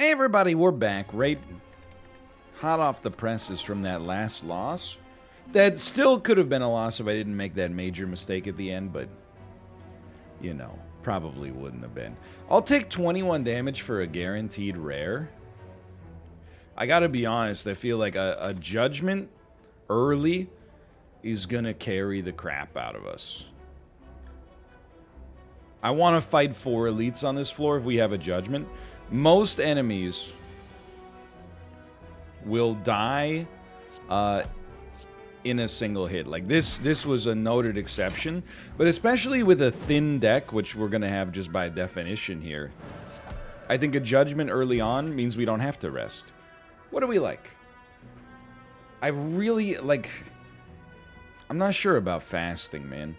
Hey everybody, we're back, right hot off the presses from that last loss. That still could have been a loss if I didn't make that major mistake at the end, but, you know, probably wouldn't have been. I'll take 21 damage for a guaranteed rare. I gotta be honest, I feel like a judgment early is gonna carry the crap out of us. I want to fight 4 elites on this floor if we have a judgment. Most enemies will die in a single hit. Like this was a noted exception, but especially with a thin deck, which we're gonna have just by definition here, I think a judgment early on means we don't have to rest. What do we like? I really like. I'm not sure about fasting, man.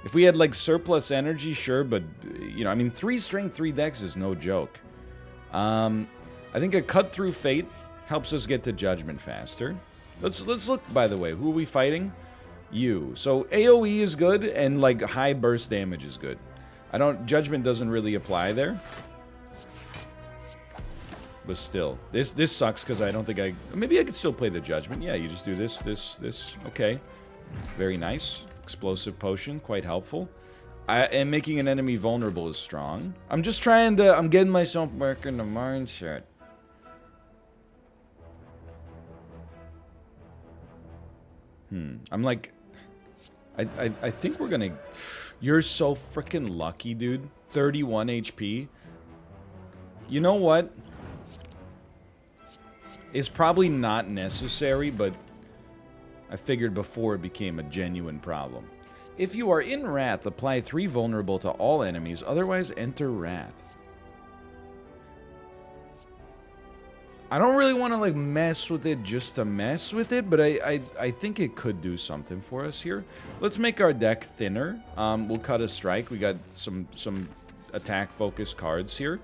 If we had like surplus energy, sure, but you know, I mean, 3 strength, 3 dex is no joke. I think a cut through fate helps us get to judgment faster. Let's look, by the way, who are we fighting? You. So AoE is good and like high burst damage is good. Judgment doesn't really apply there. But still, this sucks because I don't think maybe I could still play the judgment. Yeah, you just do this. Okay. Very nice. Explosive potion, quite helpful. And making an enemy vulnerable is strong. I'm just trying to... I'm getting myself back in the mindset. I'm like... I think we're gonna... You're so freaking lucky, dude. 31 HP. You know what? It's probably not necessary, but... I figured before it became a genuine problem. If you are in Wrath, apply 3 vulnerable to all enemies, otherwise enter Wrath. I don't really want to like mess with it just to mess with it, but I think it could do something for us here. Let's make our deck thinner. We'll cut a strike. We got some attack focused cards here.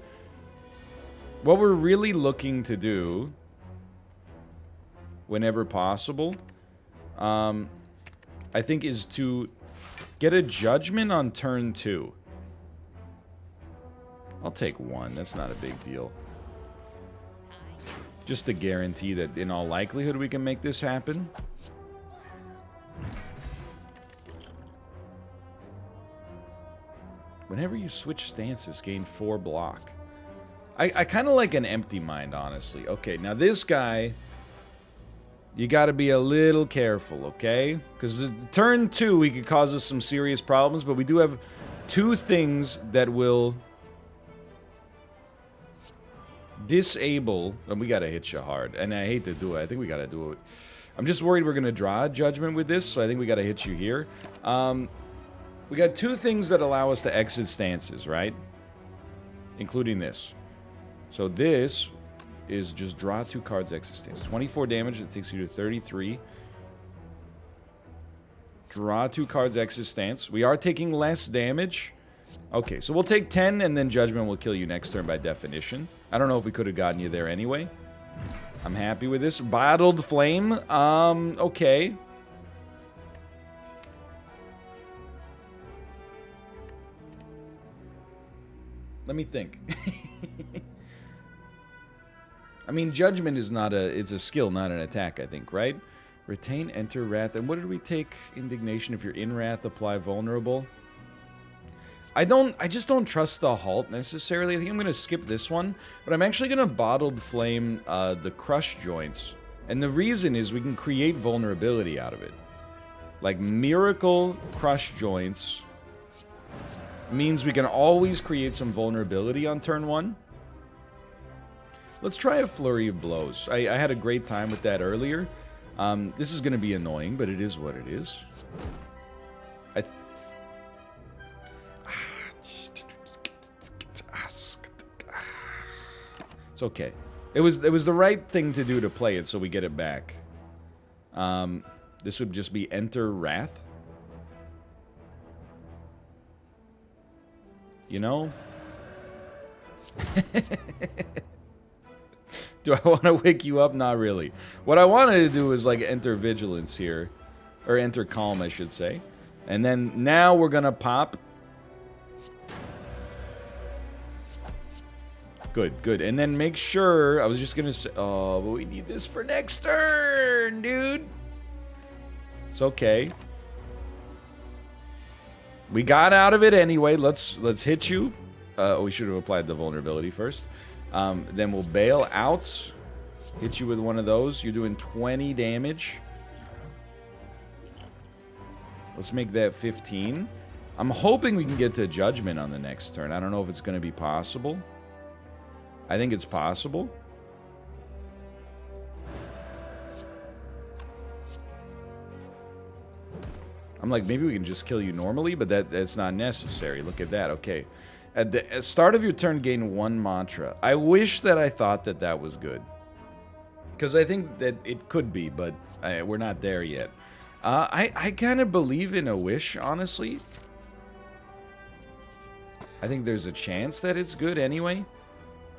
What we're really looking to do, whenever possible, I think is to get a judgment on turn 2. I'll take 1. That's not a big deal. Just to guarantee that in all likelihood we can make this happen. Whenever you switch stances, gain 4 block. I kind of like an empty mind, honestly. Okay, now this guy... You gotta be a little careful, okay? Because turn 2, he could cause us some serious problems, but we do have 2 things that will disable... And we gotta hit you hard, and I hate to do it. I think we gotta do it. I'm just worried we're gonna draw a judgment with this, so I think we gotta hit you here. We got 2 things that allow us to exit stances, right? Including this. So this... is just draw 2 cards, exit stance. 24 damage, that takes you to 33. Draw 2 cards, exit stance. We are taking less damage. Okay, so we'll take 10, and then Judgment will kill you next turn by definition. I don't know if we could have gotten you there anyway. I'm happy with this. Bottled Flame. Okay. Let me think. I mean, Judgment is not it's a skill, not an attack, I think, right? Retain, enter Wrath. And what did we take? Indignation. If you're in Wrath, apply vulnerable. I just don't trust the halt necessarily. I think I'm going to skip this one. But I'm actually going to Bottled Flame the Crush Joints. And the reason is we can create vulnerability out of it. Like, Miracle Crush Joints means we can always create some vulnerability on turn 1. Let's try a Flurry of Blows. I had a great time with that earlier. This is going to be annoying, but it is what it is. It's okay. It was the right thing to do to play it so we get it back. This would just be Enter Wrath. You know? Do I want to wake you up? Not really. What I wanted to do is like enter Vigilance here. Or enter Calm, I should say. And then now we're going to pop Good, good. And then make sure, I was just gonna say, oh, but we need this for next turn, dude. It's okay. We got out of it anyway. Let's hit you. We should have applied the vulnerability first. Then we'll bail out. Hit you with one of those. You're doing 20 damage. Let's make that 15. I'm hoping we can get to Judgment on the next turn. I don't know if it's going to be possible. I think it's possible. I'm like, maybe we can just kill you normally, but that's not necessary. Look at that. Okay. At the start of your turn, gain 1 mantra. I wish that I thought that that was good. Because I think that it could be, but we're not there yet. I kind of believe in a wish, honestly. I think there's a chance that it's good anyway.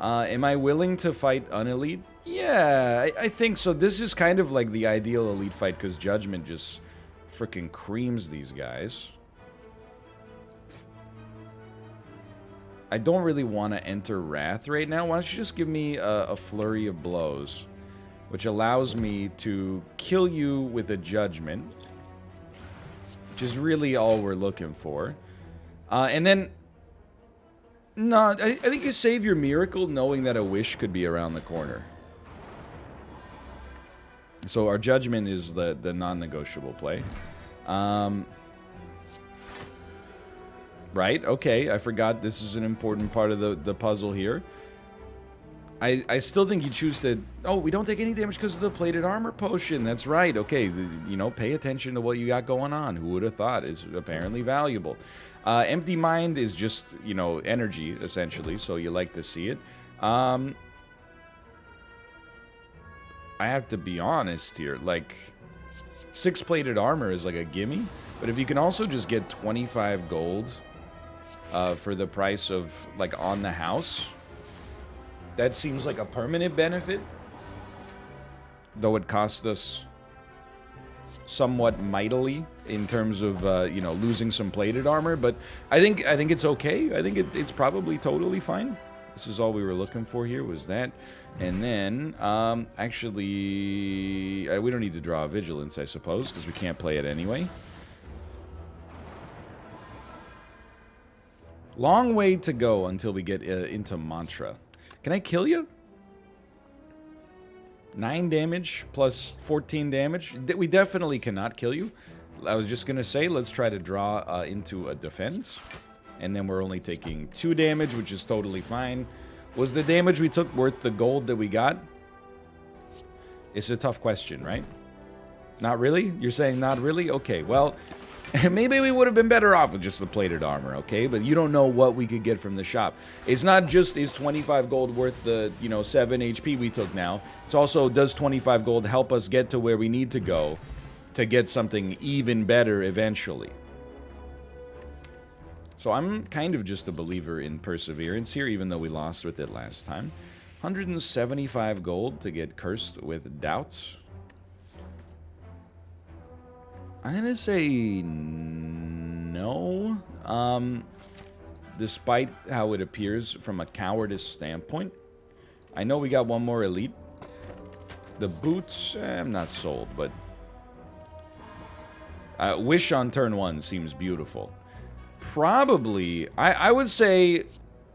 Am I willing to fight unelite? Yeah, I think so. This is kind of like the ideal elite fight because Judgment just freaking creams these guys. I don't really want to enter Wrath right now. Why don't you just give me a flurry of blows, which allows me to kill you with a Judgment, which is really all we're looking for. And then, no, I think you save your miracle knowing that a wish could be around the corner. So our Judgment is the non-negotiable play. Right, okay, I forgot this is an important part of the puzzle here. I still think you choose to... Oh, we don't take any damage because of the plated armor potion. That's right, okay, you know, pay attention to what you got going on. Who would have thought? It's apparently valuable. Empty Mind is just, you know, energy, essentially, so you like to see it. I have to be honest here, like... 6 plated armor is like a gimme, but if you can also just get 25 gold for the price of, like, on the house, that seems like a permanent benefit, though it cost us somewhat mightily in terms of, you know, losing some plated armor, but I think it's okay. I think it's probably totally fine. This is all we were looking for here, was that. And then, actually, we don't need to draw a Vigilance, I suppose, because we can't play it anyway. Long way to go until we get into Mantra. Can I kill you? 9 damage plus 14 damage. We definitely cannot kill you. I was just going to say, let's try to draw into a defense. And then we're only taking 2 damage, which is totally fine. Was the damage we took worth the gold that we got? It's a tough question, right? Not really? You're saying not really? Okay, well, maybe we would have been better off with just the plated armor, okay? But you don't know what we could get from the shop. It's not just is 25 gold worth the, you know, 7 HP we took now. It's also, does 25 gold help us get to where we need to go to get something even better eventually? So I'm kind of just a believer in perseverance here, even though we lost with it last time. 175 gold to get cursed with doubts. I'm gonna say no. Despite how it appears from a cowardice standpoint. I know we got one more elite. The boots, I'm not sold, but... Wish on turn 1 seems beautiful. Probably, I would say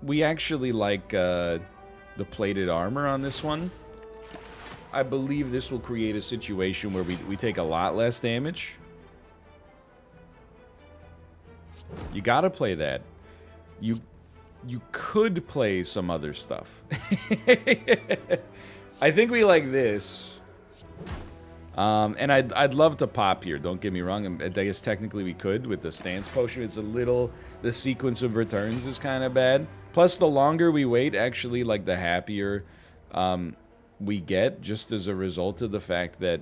we actually like the plated armor on this one. I believe this will create a situation where we take a lot less damage. You gotta play that. You could play some other stuff. I think we like this. And I'd love to pop here, don't get me wrong. I guess technically we could with the stance potion. It's a little... The sequence of returns is kind of bad. Plus, the longer we wait, actually, like, the happier we get, just as a result of the fact that...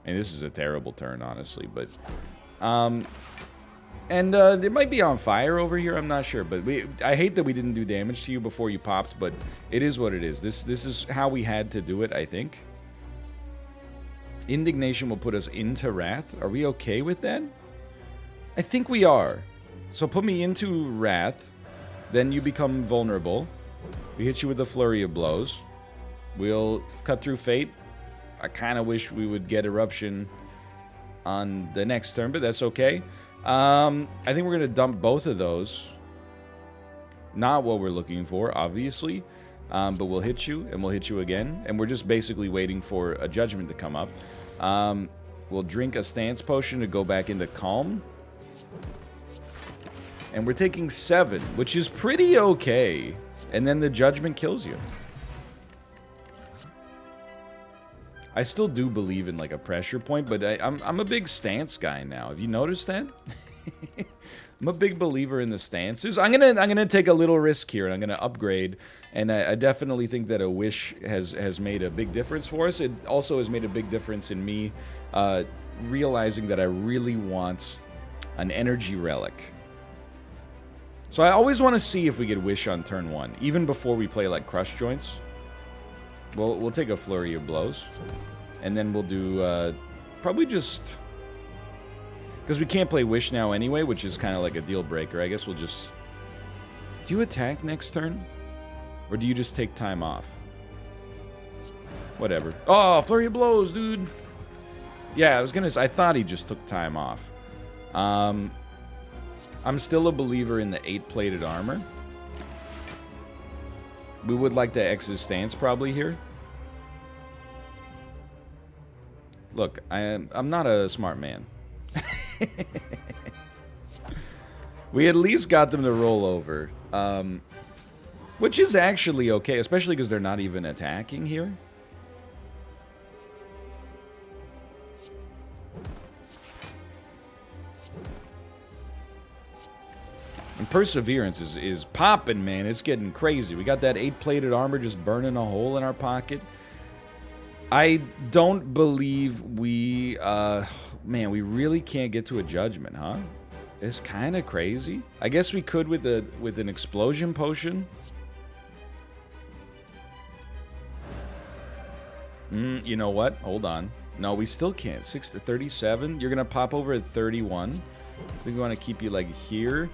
And this is a terrible turn, honestly, but... it might be on fire over here, I'm not sure. But I hate that we didn't do damage to you before you popped, but it is what it is. This is how we had to do it, I think. Indignation will put us into Wrath. Are we okay with that? I think we are. So put me into Wrath. Then you become vulnerable. We hit you with a flurry of blows. We'll cut through fate. I kind of wish we would get eruption on the next turn, but that's okay. I think we're going to dump both of those. Not what we're looking for, obviously. But we'll hit you, and we'll hit you again. And we're just basically waiting for a judgment to come up. We'll drink a stance potion to go back into calm. And we're taking 7, which is pretty okay. And then the judgment kills you. I still do believe in like a pressure point, but I'm a big stance guy now. Have you noticed that? I'm a big believer in the stances. I'm gonna take a little risk here, and I'm gonna upgrade. And I definitely think that a wish has made a big difference for us. It also has made a big difference in me realizing that I really want an energy relic. So I always want to see if we get wish on turn 1, even before we play like crush joints. We'll take a flurry of blows, and then we'll do probably just because we can't play wish now anyway, which is kind of like a deal breaker. I guess we'll just. Do you attack next turn, or do you just take time off? Whatever. Oh, flurry of blows, dude. Yeah, I thought he just took time off. I'm still a believer in the 8-plated armor. We would like to exit stance probably here. Look, I'm not a smart man. We at least got them to roll over. Which is actually okay, especially because they're not even attacking here. And Perseverance is popping, man. It's getting crazy. We got that 8-plated armor just burning a hole in our pocket. I don't believe we... man, we really can't get to a judgment, huh? It's kind of crazy. I guess we could with an explosion potion. You know what? Hold on. No, we still can't. 6 to 37. You're going to pop over at 31. So we want to keep you, like, here.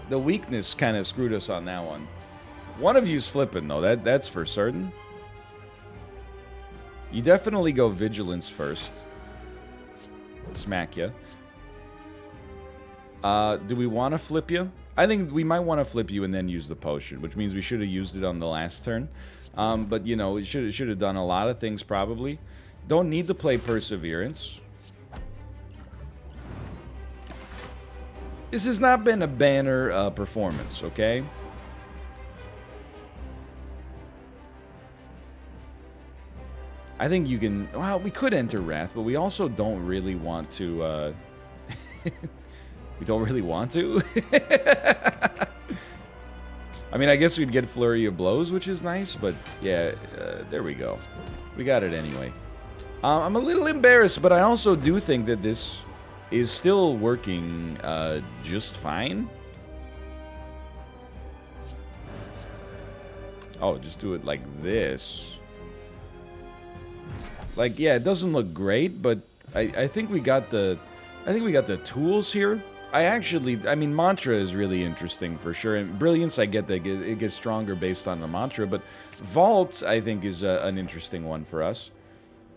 The weakness kind of screwed us on that one. One of you's flipping, though. That's for certain. You definitely go Vigilance first. Smack ya. Do we want to flip you? I think we might want to flip you and then use the potion, which means we should have used it on the last turn. But, you know, we should have done a lot of things, probably. Don't need to play Perseverance. This has not been a banner performance, okay? I think you can... Well, we could enter Wrath, but we also don't really want to... we don't really want to? I mean, I guess we'd get Flurry of Blows, which is nice, but yeah, there we go. We got it anyway. I'm a little embarrassed, but I also do think that this is still working just fine. Oh, just do it like this. Like, yeah, it doesn't look great, but I think we got the tools here. I mean, Mantra is really interesting for sure. And Brilliance, I get that it gets stronger based on the Mantra, but Vault, I think, is an interesting one for us.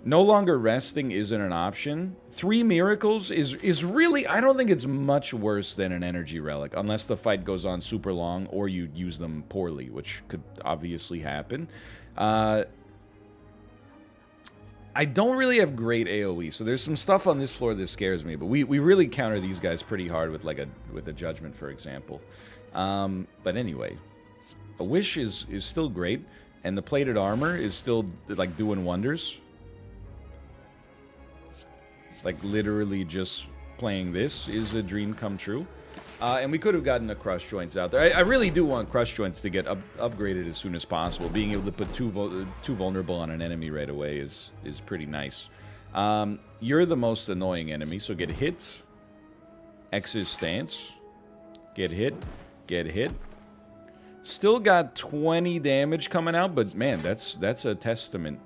No longer resting isn't an option. 3 miracles is really, I don't think it's much worse than an energy relic, unless the fight goes on super long or you use them poorly, which could obviously happen. I don't really have great AoE, so there's some stuff on this floor that scares me, but we really counter these guys pretty hard with like with a Judgment, for example. But anyway, a Wish is still great, and the plated armor is still like doing wonders. Like literally just playing this is a dream come true. And we could have gotten the Crush Joints out there. I really do want Crush Joints to get upgraded as soon as possible. Being able to put two vulnerable on an enemy right away is pretty nice. You're the most annoying enemy, so get hit. X's stance. Get hit. Get hit. Still got 20 damage coming out, but man, that's a testament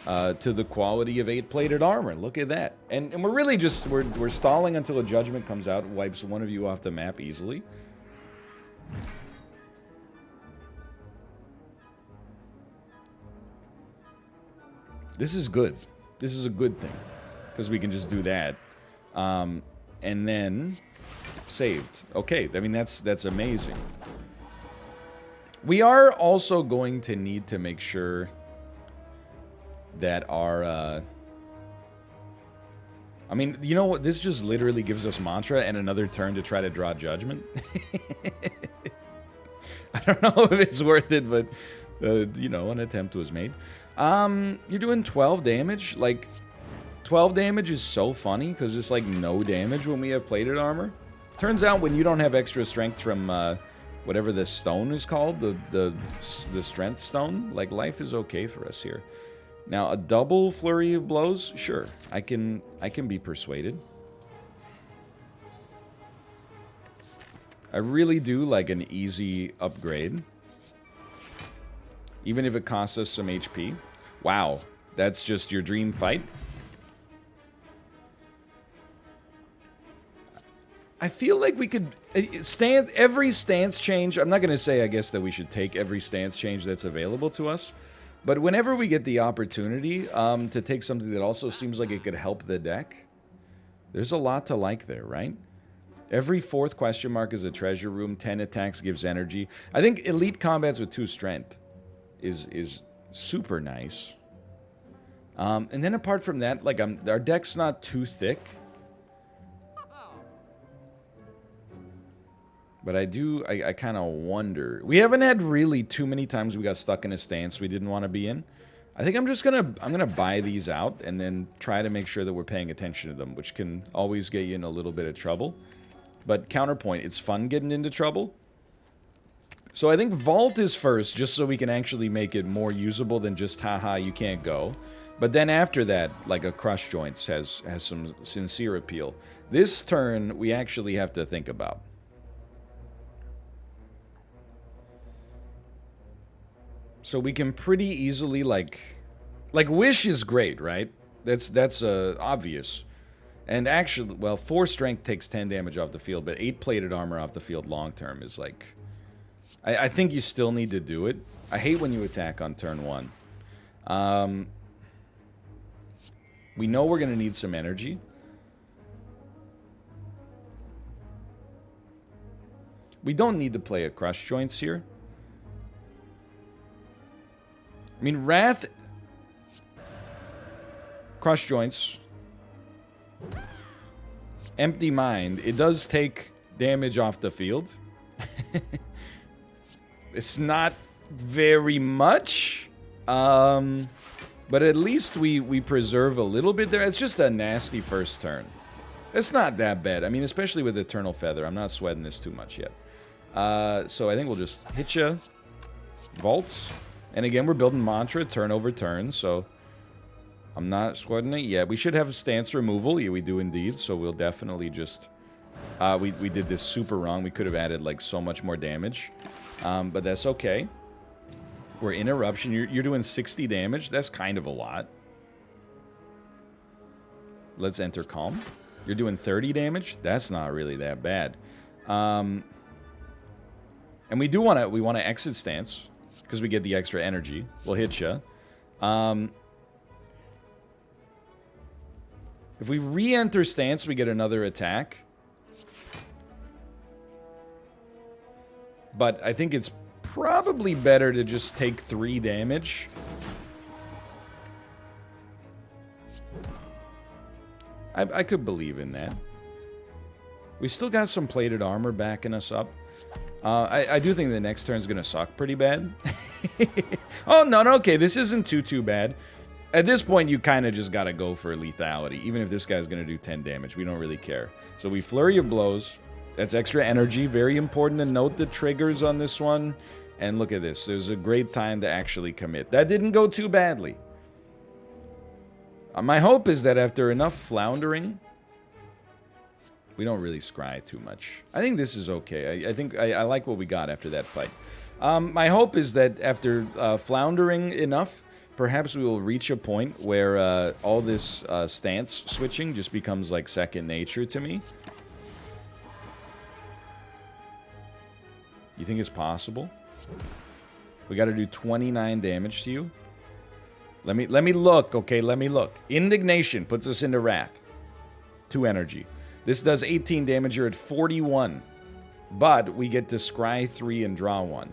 to the quality of 8-plated armor. Look at that. And we're really just, we're stalling until a Judgment comes out and wipes one of you off the map easily. This is good. This is a good thing. Because we can just do that. And then... saved. Okay, I mean, that's amazing. We are also going to need to make sure that our... I mean, you know what? This just literally gives us Mantra and another turn to try to draw Judgment. I don't know if it's worth it, but, you know, an attempt was made. You're doing 12 damage? Like, 12 damage is so funny, because it's like no damage when we have plated armor. Turns out when you don't have extra strength from whatever this stone is called, the strength stone, like, life is okay for us here. Now, a double flurry of blows? Sure, I can be persuaded. I really do like an easy upgrade. Even if it costs us some HP. Wow, that's just your dream fight? I feel like we could... every stance change... I'm not going to say, I guess, that we should take every stance change that's available to us. But whenever we get the opportunity to take something that also seems like it could help the deck, there's a lot to like there, right? Every fourth question mark is a treasure room. 10 attacks gives energy. I think elite combats with 2 strength is super nice. And then apart from that, like, our deck's not too thick. But I kind of wonder. We haven't had really too many times we got stuck in a stance we didn't want to be in. I think I'm gonna buy these out and then try to make sure that we're paying attention to them, which can always get you in a little bit of trouble. But counterpoint, it's fun getting into trouble. So I think Vault is first, just so we can actually make it more usable than just haha, you can't go. But then after that, like a Crush Joints has some sincere appeal. This turn, we actually have to think about. So we can pretty easily, like Wish is great, right? That's obvious. And actually, well, 4 strength takes 10 damage off the field, but 8 plated armor off the field long term is like... I think you still need to do it. I hate when you attack on turn 1. We know we're going to need some energy. We don't need to play a Crush Joints here. I mean, Wrath, Crush Joints, Empty Mind, it does take damage off the field. It's not very much, but at least we preserve a little bit there. It's just a nasty first turn. It's not that bad. I mean, especially with Eternal Feather. I'm not sweating this too much yet. So I think we'll just hit ya. Vaults. And again, we're building Mantra turn over turn, so I'm not sweating it yet. We should have a stance removal. Yeah, we do indeed, so we'll definitely just... we did this super wrong. We could have added, like, so much more damage. But that's okay. We're in Eruption. You're doing 60 damage. That's kind of a lot. Let's enter Calm. You're doing 30 damage. That's not really that bad. And we want to exit stance, because we get the extra energy. We'll hit ya. If we re-enter stance, we get another attack. But I think it's probably better to just take 3 damage. I could believe in that. We still got some plated armor backing us up. I do think the next turn's gonna suck pretty bad. Oh, no, okay, this isn't too bad. At this point, you kind of just gotta go for lethality. Even if this guy's gonna do 10 damage, we don't really care. So we Flurry of Blows. That's extra energy. Very important to note the triggers on this one. And look at this. There's a great time to actually commit. That didn't go too badly. My hope is that after enough floundering, we don't really scry too much. I think this is okay. I think I like what we got after that fight. My hope is that after floundering enough, perhaps we will reach a point where all this stance switching just becomes like second nature to me. You think it's possible? We got to do 29 damage to you. Let me look, okay? Let me look. Indignation puts us into Wrath. 2 energy. This does 18 damage. You're at 41. But we get to scry 3 and draw 1.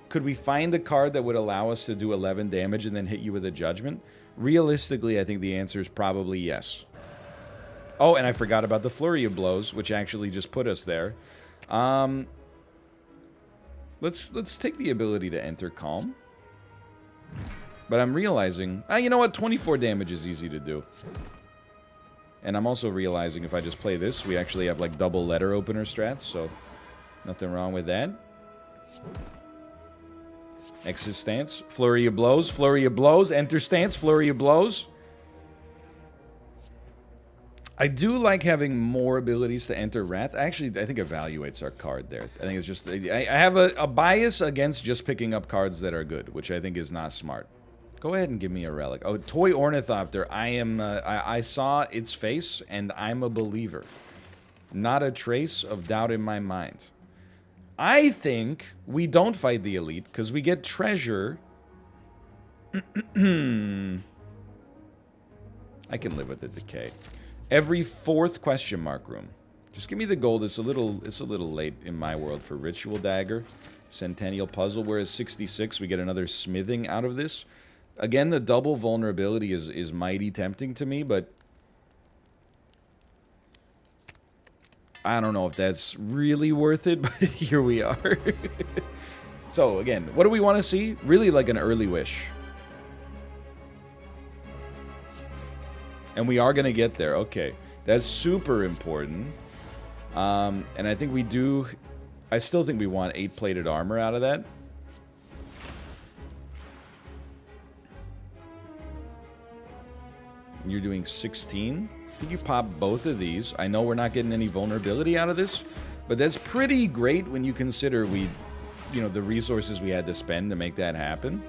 Could we find a card that would allow us to do 11 damage and then hit you with a Judgment? Realistically, I think the answer is probably yes. Oh, and I forgot about the Flurry of Blows, which actually just put us there. Let's take the ability to enter Calm. But I'm realizing, you know what? 24 damage is easy to do. And I'm also realizing if I just play this, we actually have like double letter opener strats, so nothing wrong with that. Exit stance, Flurry of Blows, enter stance, Flurry of Blows. I do like having more abilities to enter Wrath. Actually, I think evaluates our card there. I think it's just, I have a bias against just picking up cards that are good, which I think is not smart. Go ahead and give me a relic. Oh, Toy Ornithopter. I saw its face, and I'm a believer. Not a trace of doubt in my mind. I think we don't fight the elite, because we get treasure. I can live with the decay. Every 4th question mark room. Just give me the gold. It's a little late in my world for Ritual Dagger. Centennial Puzzle, whereas 66, we get another smithing out of this. Again, the double vulnerability is mighty tempting to me, but I don't know if that's really worth it, but here we are. So, again, what do we want to see? Really like an early wish. And we are going to get there. Okay. That's super important. And I think we do... I still think we want 8-plated armor out of that. You're doing 16. I think you pop both of these. I know we're not getting any vulnerability out of this, but that's pretty great when you consider the resources we had to spend to make that happen.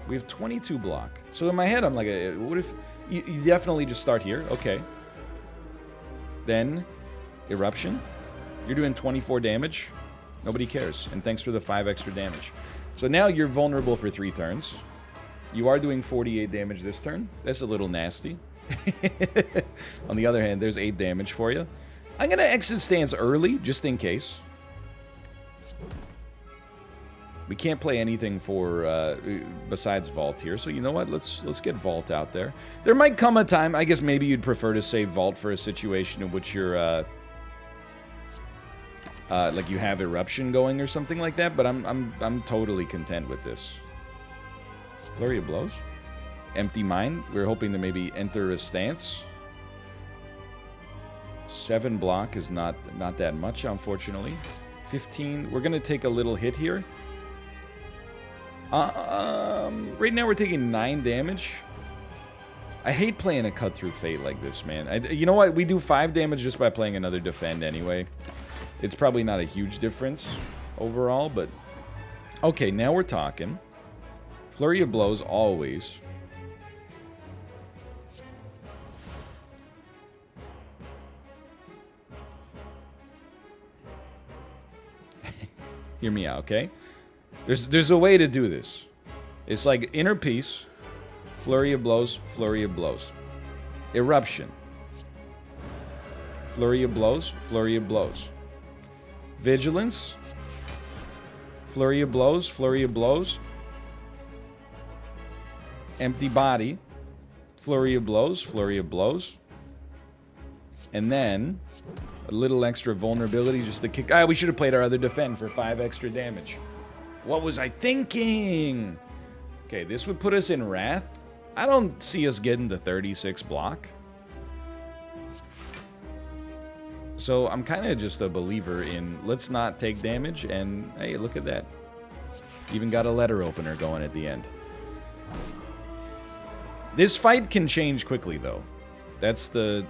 We have 22 block. So in my head, I'm like, what if... You definitely just start here. Okay. Then, Eruption. You're doing 24 damage. Nobody cares. And thanks for the 5 extra damage. So now you're vulnerable for 3 turns. You are doing 48 damage this turn. That's a little nasty. On the other hand, there's 8 damage for you. I'm going to exit stance early, just in case. We can't play anything for besides Vault here, so you know what? Let's get Vault out there. There might come a time, I guess maybe you'd prefer to save Vault for a situation in which you're like you have Eruption going or something like that, but I'm totally content with this. Flurry of Blows. Empty Mind. We're hoping to maybe enter a stance. 7 block is not that much, unfortunately. 15. We're gonna take a little hit here. Right now we're taking 9 damage. I hate playing a Cut Through Fate like this, man. You know what? We do 5 damage just by playing another Defend anyway. It's probably not a huge difference overall, but... Okay, now we're talking. Flurry of Blows, always. Hear me out, okay? There's a way to do this. It's like Inner Peace, Flurry of Blows, Flurry of Blows. Eruption. Flurry of Blows, Flurry of Blows. Vigilance. Flurry of Blows, Flurry of Blows. Empty Body. Flurry of Blows, Flurry of Blows. And then a little extra vulnerability just to kick... we should have played our other Defend for 5 extra damage. What was I thinking? Okay, this would put us in Wrath. I don't see us getting to 36 block. So I'm kind of just a believer in let's not take damage, and hey, look at that. Even got a letter opener going at the end. This fight can change quickly, though. That's the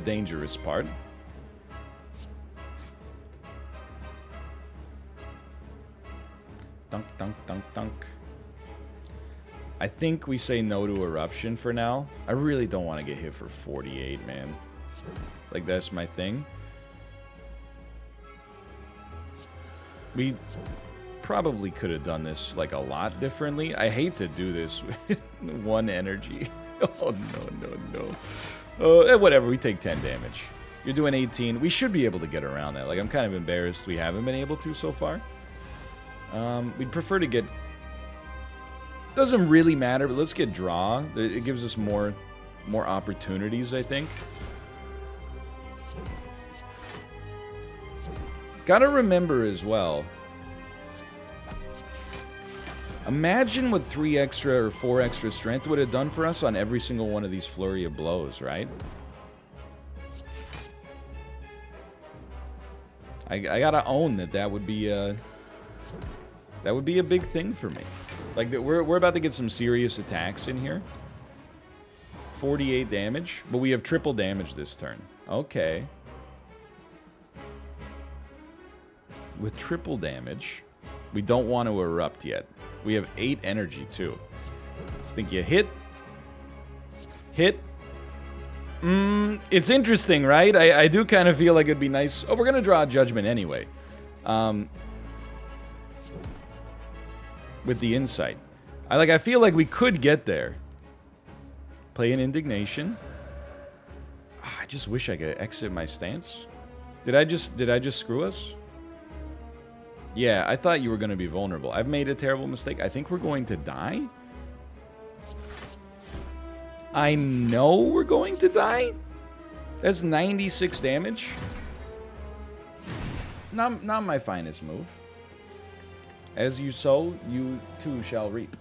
dangerous part. Dunk, dunk, dunk, dunk. I think we say no to Eruption for now. I really don't want to get hit for 48, man. Like, that's my thing. We probably could have done this, like, a lot differently. I hate to do this with 1 energy. Oh, no. Whatever, we take 10 damage. You're doing 18. We should be able to get around that. Like, I'm kind of embarrassed we haven't been able to so far. We'd prefer to get... Doesn't really matter, but let's get draw. It gives us more opportunities, I think. Gotta remember as well... Imagine what 3 extra or 4 extra strength would have done for us on every single one of these flurry of blows, right? I gotta own that would be a big thing for me. Like, we're about to get some serious attacks in here. 48 damage, but we have triple damage this turn. Okay. With triple damage, we don't want to erupt yet. We have 8 energy, too. Stinky, hit. Hit. It's interesting, right? I do kind of feel like it'd be nice. Oh, we're going to draw a judgment anyway. With the insight. I feel like we could get there. Play an indignation. I just wish I could exit my stance. Did I just screw us? Yeah, I thought you were going to be vulnerable. I've made a terrible mistake. I think we're going to die. I know we're going to die. That's 96 damage. Not my finest move. As you sow, you too shall reap.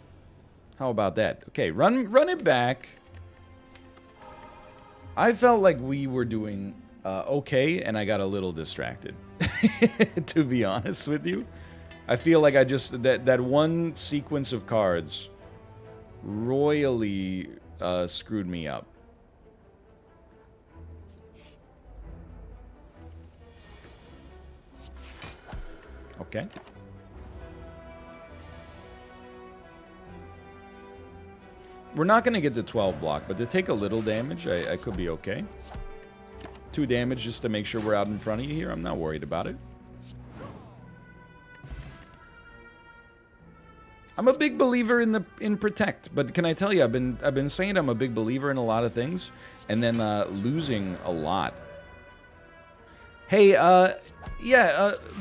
How about that? Okay, run it back. I felt like we were doing okay, and I got a little distracted. To be honest with you, I feel like I just that one sequence of cards royally screwed me up. Okay. We're not going to get the 12 block, but to take a little damage, I could be okay. 2 damage just to make sure we're out in front of you here. I'm not worried about it. I'm a big believer in protect, but can I tell you, I've been saying I'm a big believer in a lot of things, and then losing a lot. Hey,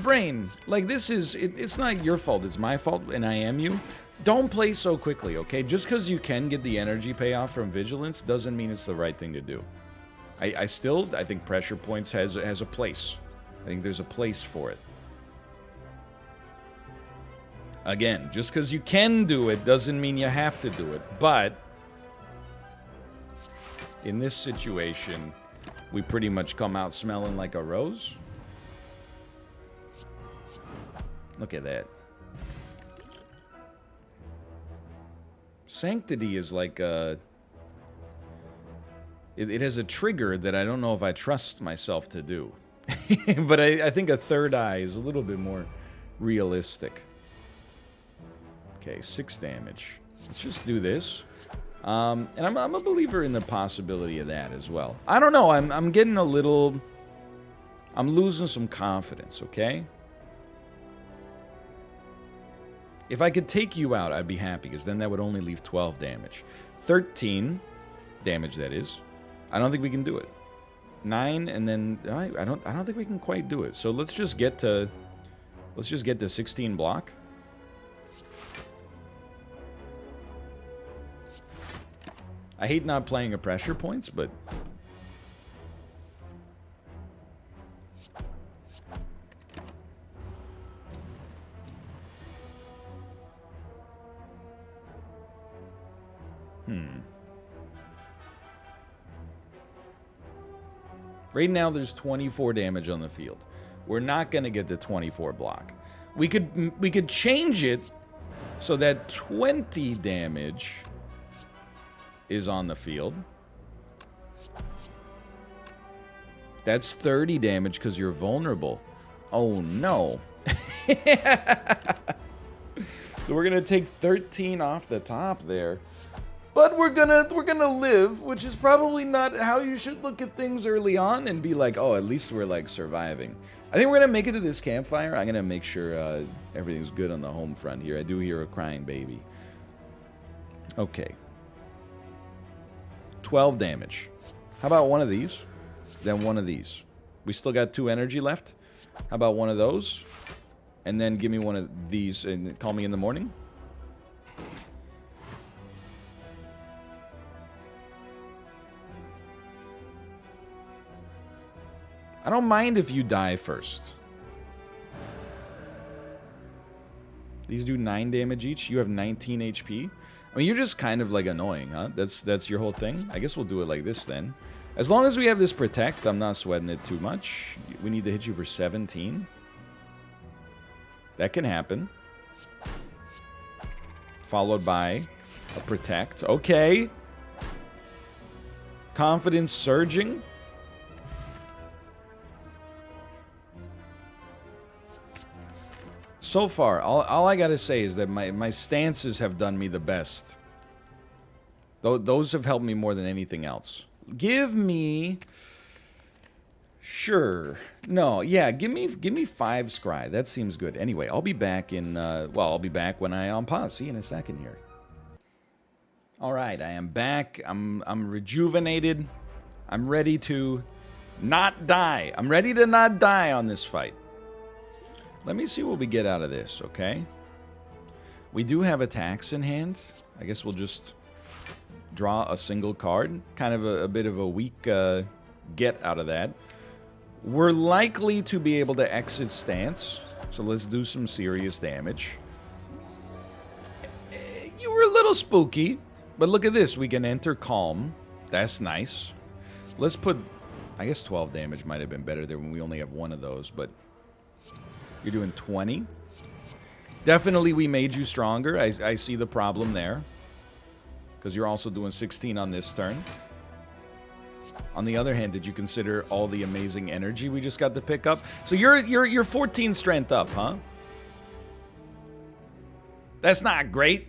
Brain, like this is it's not your fault, it's my fault, and I am you. Don't play so quickly, okay? Just because you can get the energy payoff from vigilance doesn't mean it's the right thing to do. I think pressure points has a place. I think there's a place for it. Again, just because you can do it doesn't mean you have to do it. But in this situation, we pretty much come out smelling like a rose. Look at that. Sanctity is like a... It has a trigger that I don't know if I trust myself to do. But I think a third eye is a little bit more realistic. Okay, 6 damage. Let's just do this. And I'm a believer in the possibility of that as well. I don't know, I'm getting a little... I'm losing some confidence, okay? If I could take you out, I'd be happy, because then that would only leave 12 damage. 13 damage, that is. I don't think we can do it. 9, and then I don't think we can quite do it. So let's just get to 16 block. I hate not playing a pressure points, but right now there's 24 damage on the field. We're not going to get the 24 block. We could change it so that 20 damage is on the field. That's 30 damage because you're vulnerable. Oh no. So we're gonna take 13 off the top there. But we're gonna live, which is probably not how you should look at things early on and be like, oh, at least we're like surviving. I think we're gonna make it to this campfire. I'm gonna make sure everything's good on the home front here. I do hear a crying baby. Okay. 12 damage. How about one of these? Then one of these. We still got 2 energy left. How about one of those? And then give me one of these and call me in the morning. I don't mind if you die first. These do 9 damage each. You have 19 HP. I mean, you're just kind of like annoying, huh? That's your whole thing? I guess we'll do it like this then. As long as we have this protect, I'm not sweating it too much. We need to hit you for 17. That can happen. Followed by a protect. Okay. Confidence surging. So far, all I gotta say is that my stances have done me the best. Those have helped me more than anything else. Give me... Sure. No, yeah, give me 5 scry. That seems good. Anyway, I'll be back in... well, I'll be back when I unpause. See you in a second here. Alright, I am back. I'm rejuvenated. I'm ready to not die. I'm ready to not die on this fight. Let me see what we get out of this, okay? We do have attacks in hand. I guess we'll just draw a single card. Kind of a bit of a weak get out of that. We're likely to be able to exit stance. So let's do some serious damage. You were a little spooky. But look at this. We can enter calm. That's nice. Let's put... I guess 12 damage might have been better there when we only have one of those, but... You're doing 20. Definitely we made you stronger. I see the problem there. Because you're also doing 16 on this turn. On the other hand, did you consider all the amazing energy we just got to pick up? So you're 14 strength up, huh? That's not great.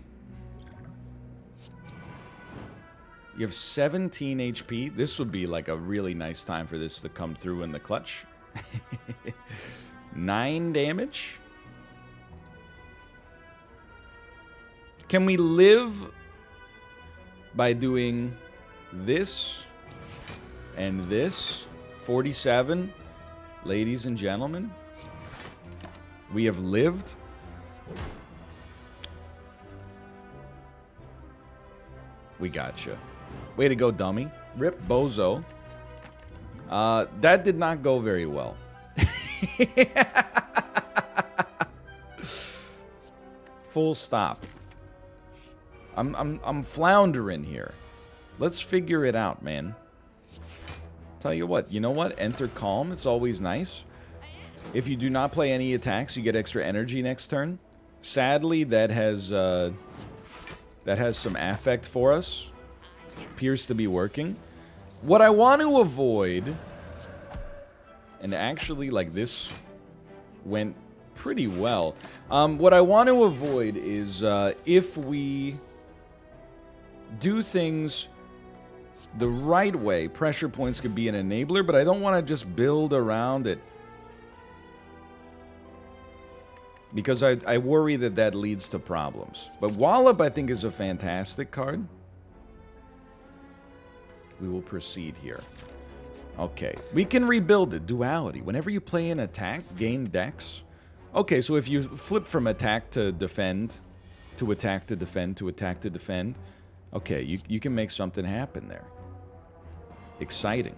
You have 17 HP. This would be like a really nice time for this to come through in the clutch. 9 damage. Can we live by doing this and this? 47. Ladies and gentlemen, we have lived. We gotcha. Way to go, dummy. Rip Bozo. That did not go very well. Full stop. I'm floundering here. Let's figure it out, man. Tell you what, you know what? Enter calm. It's always nice. If you do not play any attacks, you get extra energy next turn. Sadly, that has some affect for us. Appears to be working. What I want to avoid, and actually, like, this went pretty well. What I want to avoid is if we do things the right way, pressure points could be an enabler, but I don't want to just build around it. Because I worry that that leads to problems. But Wallop, I think, is a fantastic card. We will proceed here. Okay, we can rebuild it. Duality. Whenever you play an attack, gain dex. Okay, so if you flip from attack to defend, to attack to defend, to attack to defend, okay, you can make something happen there. Exciting.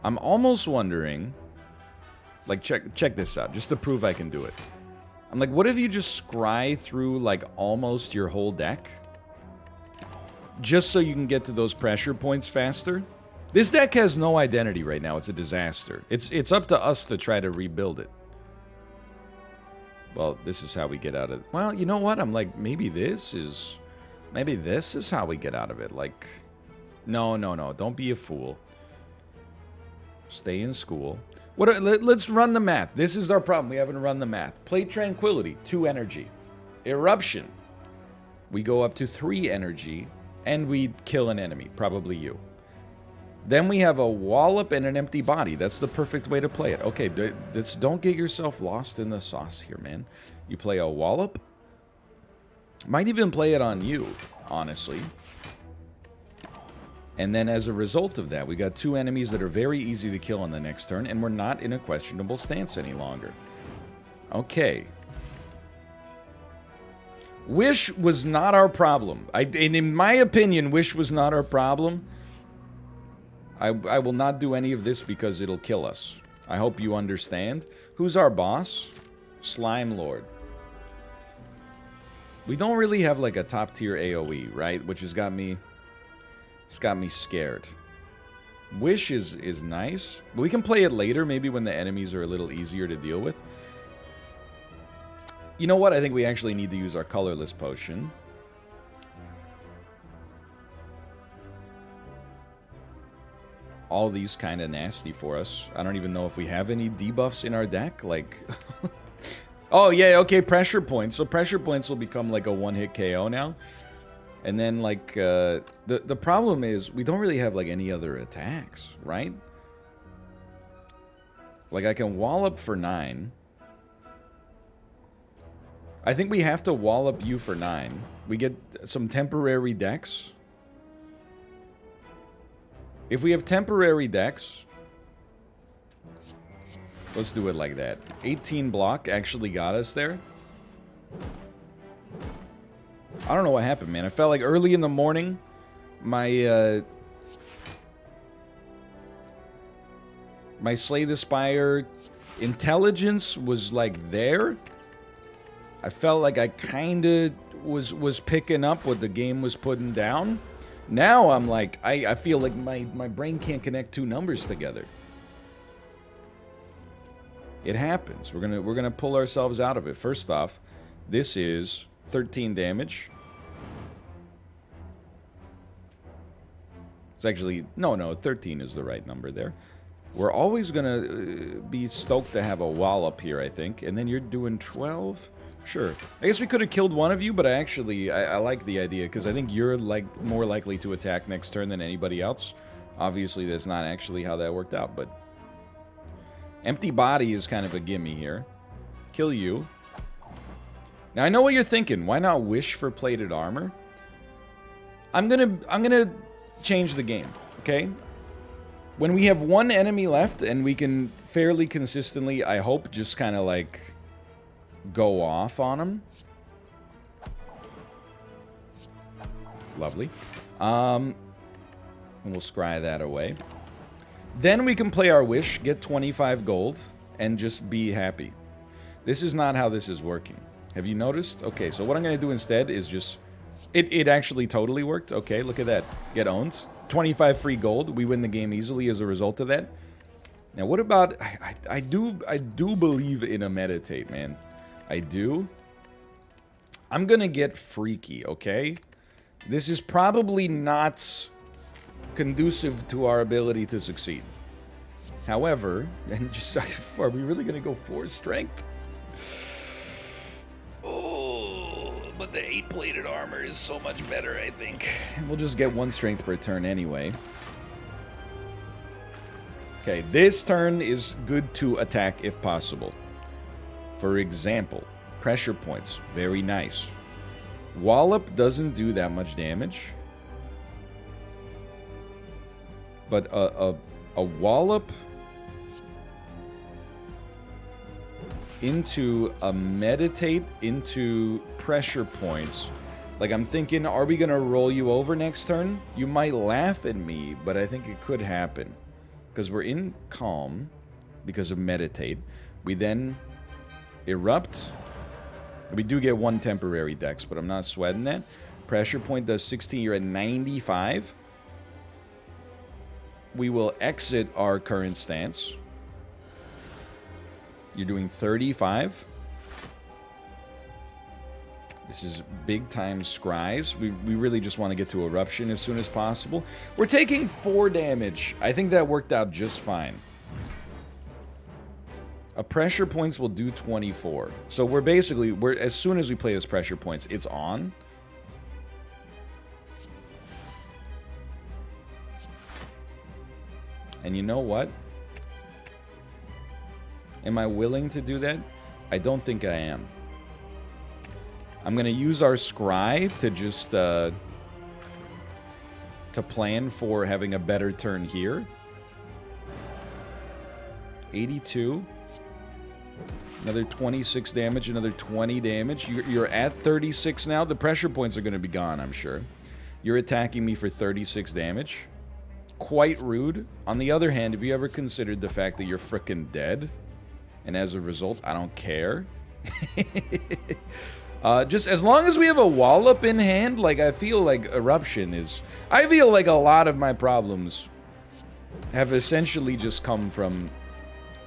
I'm almost wondering, like, check this out, just to prove I can do it. I'm like, what if you just scry through, like, almost your whole deck? Just so you can get to those pressure points faster? This deck has no identity right now. It's a disaster. It's up to us to try to rebuild it. Well, this is how we get out of it. Well, you know what? I'm like, maybe this is how we get out of it. Like, no. Don't be a fool. Stay in school. Let's run the math. This is our problem. We haven't run the math. Play Tranquility, 2 energy. Eruption, We go up to 3 energy, and we kill an enemy, probably you. Then we have a wallop and an empty body. That's the perfect way to play it. Okay, don't get yourself lost in the sauce here, man. You play a wallop. Might even play it on you, honestly. And then as a result of that, we got 2 enemies that are very easy to kill on the next turn, and we're not in a questionable stance any longer. Okay. Wish was not our problem. And in my opinion, Wish was not our problem. I will not do any of this because it'll kill us. I hope you understand. Who's our boss? Slime Lord. We don't really have like a top tier AoE, right? Which has got me... It's got me scared. Wish is nice. But we can play it later, maybe when the enemies are a little easier to deal with. You know what? I think we actually need to use our colorless potion. All these kind of nasty for us. I don't even know if we have any debuffs in our deck. Like... oh, yeah, okay, pressure points. So pressure points will become like a one-hit KO now. And then, like, the problem is we don't really have, like, any other attacks, right? Like, I can wallop for 9. I think we have to wallop you for 9. We get some temporary dex. If we have temporary dex... Let's do it like that. 18 block actually got us there. I don't know what happened, man. I felt like early in the morning, my my Slay the Spire intelligence was like there. I felt like I kind of was picking up what the game was putting down. Now I'm like, I feel like my brain can't connect 2 numbers together. It happens. We're gonna pull ourselves out of it. First off, this is 13 damage. It's actually... No, 13 is the right number there. We're always gonna be stoked to have a wallop here, I think. And then you're doing 12? Sure. I guess we could have killed one of you, but I like the idea, because I think you're like more likely to attack next turn than anybody else. Obviously, that's not actually how that worked out, but... Empty body is kind of a gimme here. Kill you. Now, I know what you're thinking. Why not wish for plated armor? I'm gonna change the game, okay? When we have 1 enemy left, and we can fairly consistently, I hope, just kind of like go off on them. Lovely. And we'll scry that away. Then we can play our wish, get 25 gold, and just be happy. This is not how this is working. Have you noticed? Okay, so what I'm going to do instead is just... It actually totally worked. Okay, look at that. Get owned. 25 free gold. We win the game easily as a result of that. Now, what about... I do believe in a meditate, man. I do. I'm going to get freaky, okay? This is probably not conducive to our ability to succeed. However, and just... Are we really going to go 4 strength? But the 8-plated armor is so much better, I think. We'll just get 1 strength per turn anyway. Okay, this turn is good to attack if possible. For example, pressure points. Very nice. Wallop doesn't do that much damage. But a wallop... into a meditate into pressure points. Like, I'm thinking, are we gonna roll you over next turn? You might laugh at me, but I think it could happen. Because we're in calm because of meditate. We then erupt. We do get 1 temporary dex, but I'm not sweating that. Pressure point does 16. You're at 95. We will exit our current stance. You're doing 35. This is big time scries. We really just want to get to eruption as soon as possible. We're taking 4 damage. I think that worked out just fine. A pressure points will do 24. So we're basically, as soon as we play this pressure points, it's on. And you know what? Am I willing to do that? I don't think I am. I'm going to use our scry to just to plan for having a better turn here. 82. Another 26 damage, another 20 damage. You're at 36 now. The pressure points are going to be gone, I'm sure. You're attacking me for 36 damage. Quite rude. On the other hand, have you ever considered the fact that you're frickin' dead? And as a result, I don't care. Just as long as we have a wallop in hand, like, I feel like Eruption is... I feel like a lot of my problems have essentially just come from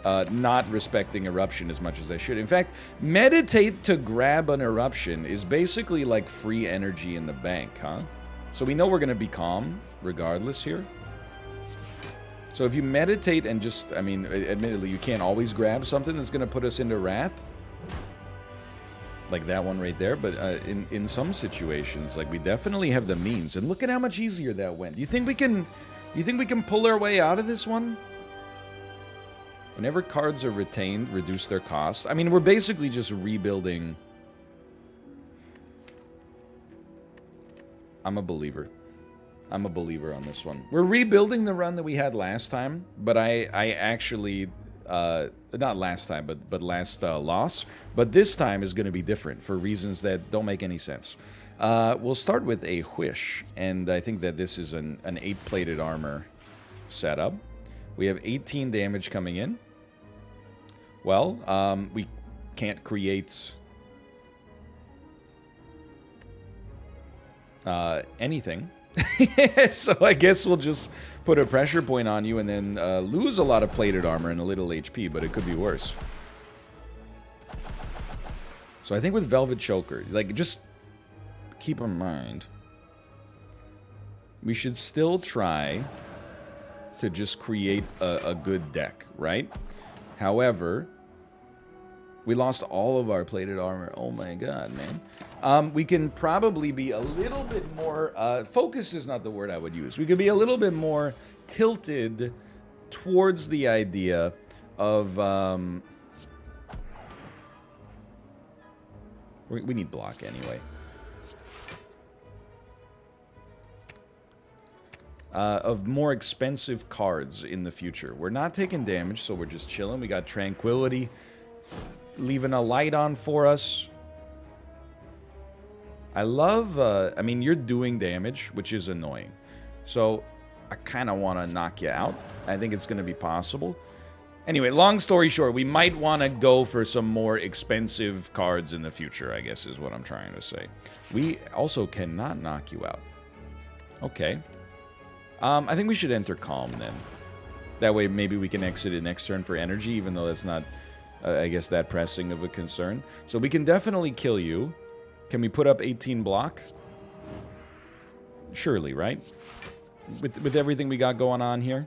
not respecting Eruption as much as I should. In fact, meditate to grab an Eruption is basically like free energy in the bank, huh? So we know we're going to be calm regardless here. So if you meditate and just, I mean, admittedly, you can't always grab something that's going to put us into Wrath. Like that one right there. But in some situations, like, we definitely have the means. And look at how much easier that went. You think we can pull our way out of this one? Whenever cards are retained, reduce their cost. I mean, we're basically just rebuilding. I'm a believer. I'm a believer on this one. We're rebuilding the run that we had last time, but I actually, not last time, but last loss. But this time is going to be different for reasons that don't make any sense. We'll start with a Whish, and I think that this is an 8-plated armor setup. We have 18 damage coming in. Well, we can't create anything. So I guess we'll just put a pressure point on you and then lose a lot of plated armor and a little HP, but it could be worse. So I think with Velvet Choker, like, just keep in mind, we should still try to just create a good deck, right? However, we lost all of our plated armor. Oh my god, man. We can probably be a little bit more... focus is not the word I would use. We could be a little bit more tilted towards the idea of... we need block anyway. Of more expensive cards in the future. We're not taking damage, so we're just chilling. We got Tranquility leaving a light on for us. I love, I mean, you're doing damage, which is annoying. So, I kind of want to knock you out. I think it's going to be possible. Anyway, long story short, we might want to go for some more expensive cards in the future, I guess is what I'm trying to say. We also cannot knock you out. Okay. I think we should enter Calm then. That way maybe we can exit it next turn for energy, even though that's not, I guess, that pressing of a concern. So we can definitely kill you. Can we put up 18 block? Surely, right? With everything we got going on here.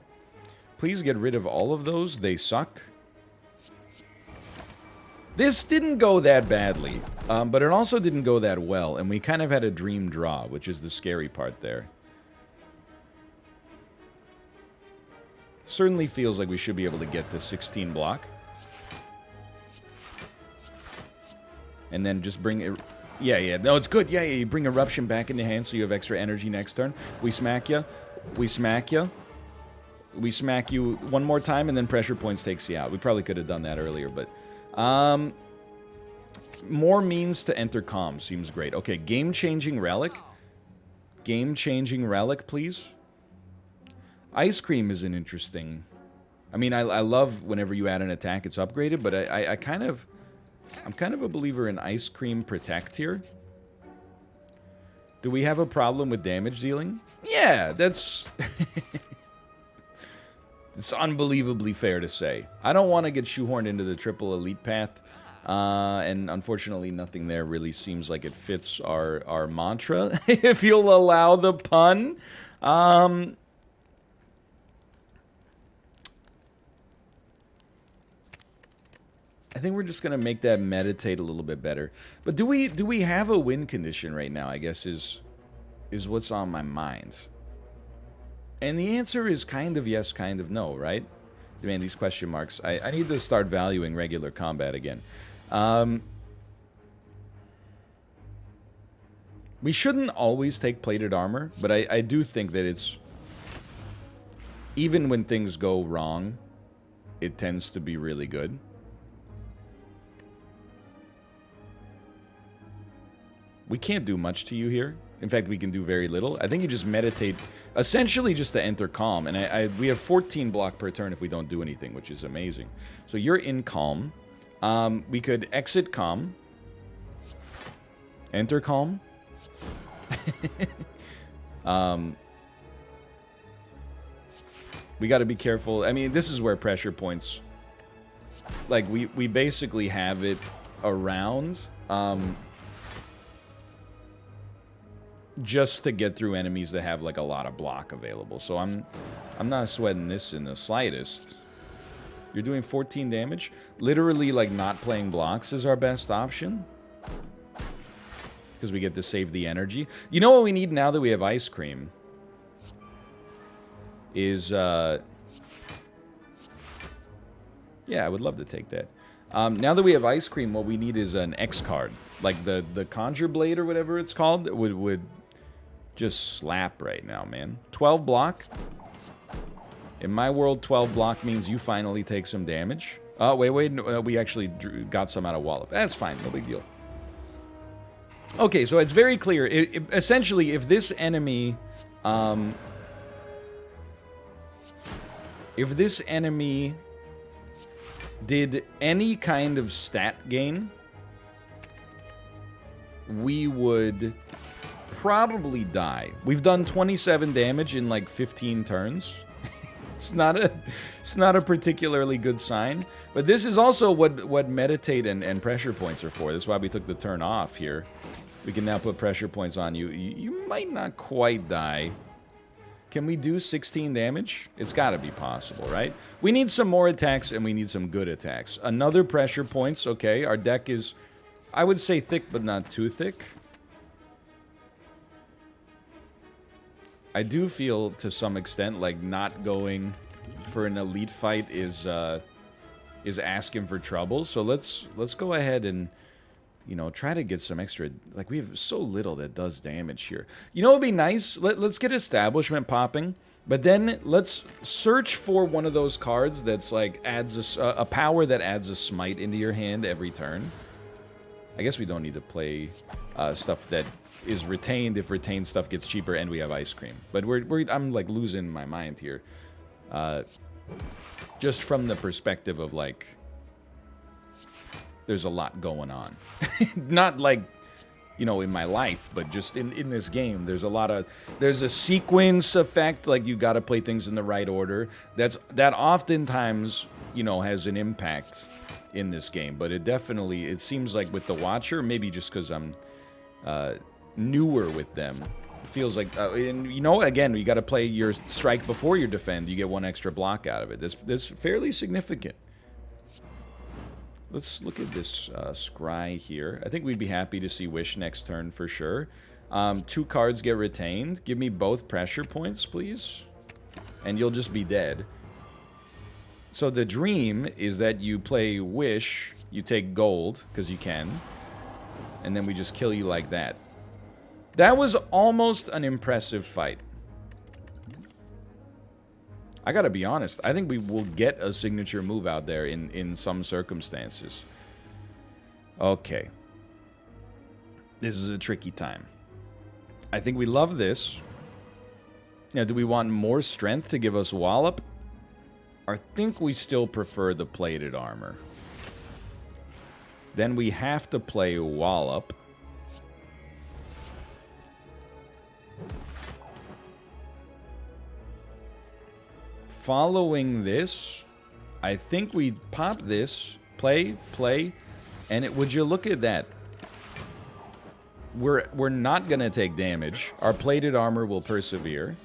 Please get rid of all of those. They suck. This didn't go that badly, but it also didn't go that well, and we kind of had a dream draw, which is the scary part there. Certainly feels like we should be able to get to 16 block. And then just bring it... Yeah, no, it's good. Yeah, you bring Eruption back into hand so you have extra energy next turn. We smack you. We smack you. We smack you one more time, and then Pressure Points takes you out. We probably could have done that earlier, but... more means to enter Calm seems great. Okay, Game-Changing Relic. Game-Changing Relic, please. Ice Cream is an interesting... I mean, I love whenever you add an attack, it's upgraded, but I kind of... I'm kind of a believer in Ice Cream Protect here. Do we have a problem with damage dealing? Yeah, that's... It's unbelievably fair to say. I don't want to get shoehorned into the triple elite path. And unfortunately, nothing there really seems like it fits our mantra, if you'll allow the pun. I think we're just gonna make that meditate a little bit better. But do we have a win condition right now? I guess is what's on my mind. And the answer is kind of yes, kind of no, right? Man, these question marks. I need to start valuing regular combat again. We shouldn't always take plated armor, but I do think that it's... Even when things go wrong, it tends to be really good. We can't do much to you here. In fact, we can do very little. I think you just meditate, essentially just to enter calm. And we have 14 block per turn if we don't do anything, which is amazing. So you're in calm. We could exit calm. Enter calm. We got to be careful. I mean, this is where pressure points... Like, we basically have it around... just to get through enemies that have like a lot of block available. So I'm not sweating this in the slightest. You're doing 14 damage. Literally, like, not playing blocks is our best option, because we get to save the energy. You know what we need now that we have ice cream is yeah, I would love to take that. Now that we have ice cream, what we need is an X card, like the Conjure Blade or whatever it's called. That would just slap right now, man. 12 block. In my world, 12 block means you finally take some damage. Oh, wait, no, we actually got some out of Wallop. That's fine, no big deal. Okay, so it's very clear. Essentially, if this enemy... if this enemy did any kind of stat gain, we would probably die. We've done 27 damage in like 15 turns. It's not a particularly good sign. But this is also what meditate and pressure points are for. That's why we took the turn off here. We can now put pressure points on you. You might not quite die. Can we do 16 damage? It's got to be possible, right? We need some more attacks, and we need some good attacks. Another pressure points. Okay, our deck is, I would say, thick, but not too thick. I do feel, to some extent, like not going for an elite fight is asking for trouble. So let's go ahead and, you know, try to get some extra... Like, we have so little that does damage here. You know what would be nice? Let's get Establishment popping, but then let's search for one of those cards that's, like, adds a power that adds a smite into your hand every turn. I guess we don't need to play stuff that is retained if retained stuff gets cheaper and we have ice cream. But I'm, like, losing my mind here. Just from the perspective of, like... There's a lot going on. Not like, you know, in my life, but just in this game. There's a sequence effect, like you gotta play things in the right order. That oftentimes, you know, has an impact in this game. But it seems like with the Watcher, maybe just because I'm newer with them, it feels like, and you know, again, you gotta play your strike before your defend. You get one extra block out of it. That's fairly significant. Let's look at this scry here. I think we'd be happy to see Wish next turn for sure. 2 cards get retained. Give me both pressure points, please. And you'll just be dead. So the dream is that you play Wish, you take gold, because you can. And then we just kill you like that. That was almost an impressive fight. I gotta be honest, I think we will get a signature move out there in some circumstances. Okay. This is a tricky time. I think we love this. Now, do we want more strength to give us Wallop? I think we still prefer the plated armor. Then we have to play Wallop. Following this, I think we pop this, play, and would you look at that? We're not gonna take damage. Our plated armor will persevere.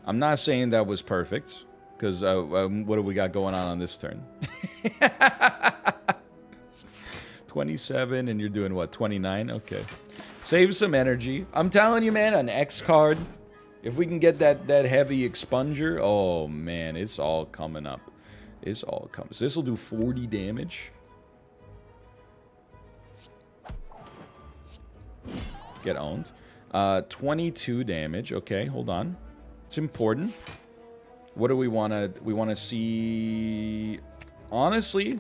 I'm not saying that was perfect, because what do we got going on this turn? 27, and you're doing what, 29? Okay. Save some energy. I'm telling you, man, an X card If we can get that heavy expunger, oh man, it's all coming up. It's all coming. So this will do 40 damage. Get owned. 22 damage. Okay, hold on. It's important. What do we want to... We want to see... Honestly,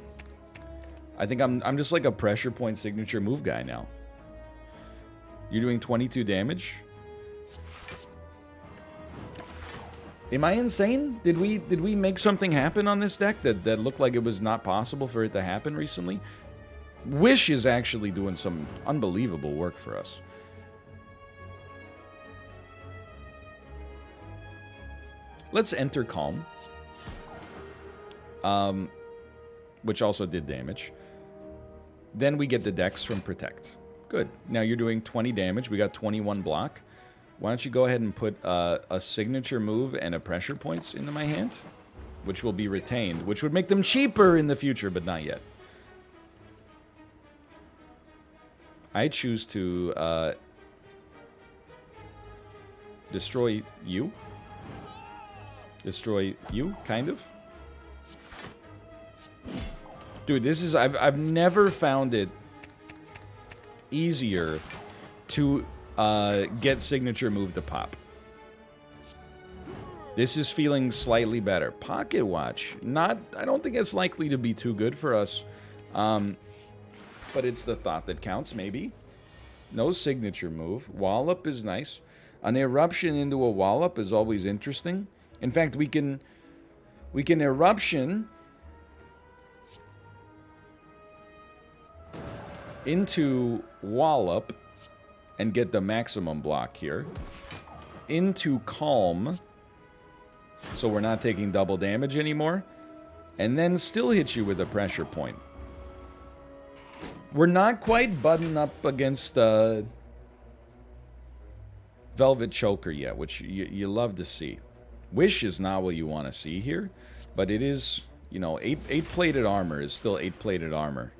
I think I'm just like a pressure point signature move guy now. You're doing 22 damage? Am I insane? Did we make something happen on this deck that looked like it was not possible for it to happen recently? Wish is actually doing some unbelievable work for us. Let's enter Calm. Which also did damage. Then we get the Dex from Protect. Good. Now you're doing 20 damage. We got 21 block. Why don't you go ahead and put a signature move and a pressure points into my hand? Which will be retained. Which would make them cheaper in the future, but not yet. I choose to destroy you. Destroy you, kind of. Dude, this is... I've never found it easier to get signature move to pop. This is feeling slightly better. Pocket Watch. I don't think it's likely to be too good for us. But it's the thought that counts, maybe. No signature move. Wallop is nice. An eruption into a wallop is always interesting. In fact, we can eruption into wallop and get the maximum block here. Into Calm, so we're not taking double damage anymore. And then still hit you with a pressure point. We're not quite buttoned up against Velvet Choker yet, which you love to see. Wish is not what you want to see here, but it is, you know, 8-plated armor is still 8-plated armor.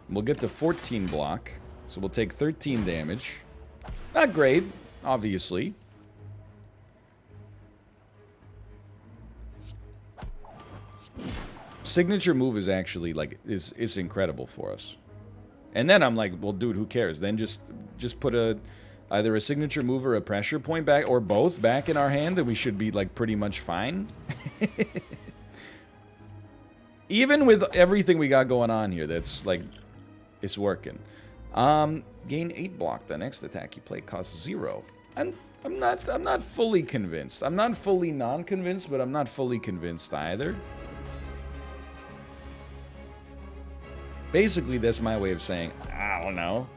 We'll get to 14 block, so we'll take 13 damage. Not great, obviously. Signature move is actually, like, is incredible for us. And then I'm like, well, dude, who cares? Then just put either a signature move or a pressure point back, or both back in our hand, and we should be, like, pretty much fine. Even with everything we got going on here, that's, like, it's working. Gain 8 block. The next attack you play costs 0. I'm not fully convinced. I'm not fully non-convinced, but I'm not fully convinced either. Basically, that's my way of saying, I don't know.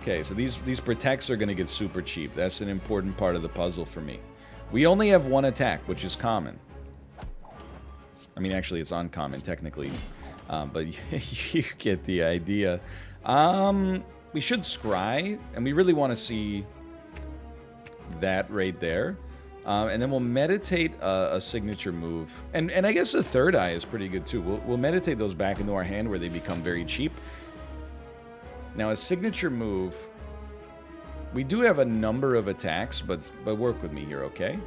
Okay, so these protects are going to get super cheap. That's an important part of the puzzle for me. We only have one attack, which is common. I mean, actually, it's uncommon, technically. But you get the idea. We should scry, and we really want to see that right there. And then we'll meditate a signature move. And I guess a third eye is pretty good, too. We'll meditate those back into our hand where they become very cheap. Now, a signature move, we do have a number of attacks, but work with me here, okay?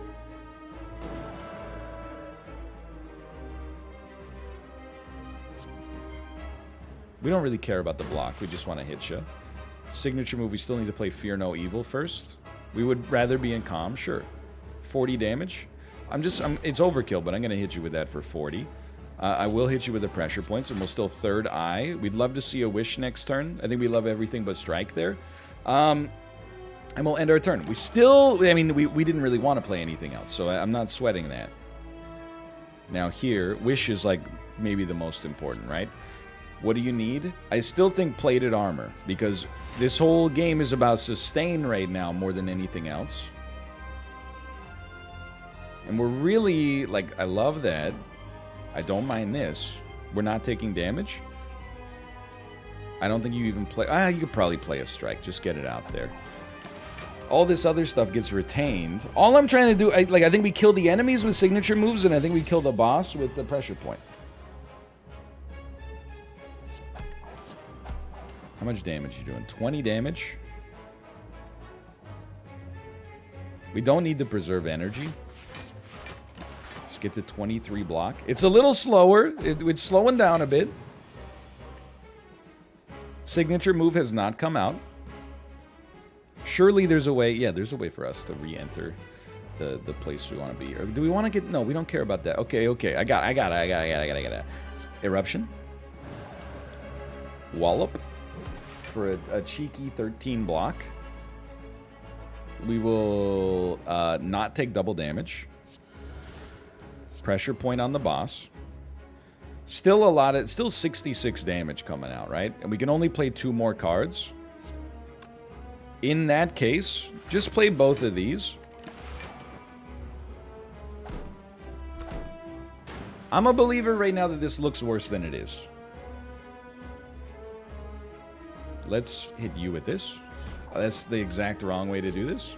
We don't really care about the block, we just want to hit you. Signature move, we still need to play Fear No Evil first. We would rather be in Calm, sure. 40 damage. It's overkill, but I'm going to hit you with that for 40. I will hit you with the pressure points, and we'll still third eye. We'd love to see a wish next turn. I think we love everything but strike there. And we'll end our turn. We still, I mean, we didn't really want to play anything else, so I'm not sweating that. Now here, wish is like maybe the most important, right? What do you need? I still think plated armor, because this whole game is about sustain right now more than anything else. And we're really, like, I love that. I don't mind this. We're not taking damage. I don't think you even play... you could probably play a strike. Just get it out there. All this other stuff gets retained. All I'm trying to do... I think we kill the enemies with signature moves, and I think we kill the boss with the pressure point. How much damage are you doing? 20 damage? We don't need to preserve energy. Just get to 23 block. It's a little slower. It's slowing down a bit. Signature move has not come out. Surely there's a way. Yeah, there's a way for us to re-enter the place we want to be. Or do we want to get... No, we don't care about that. Okay. I got it. Eruption. Wallop. For a cheeky 13 block. We will not take double damage. Pressure point on the boss. Still 66 damage coming out, right? And we can only play 2 more cards. In that case, just play both of these. I'm a believer right now that this looks worse than it is. Let's hit you with this. That's the exact wrong way to do this.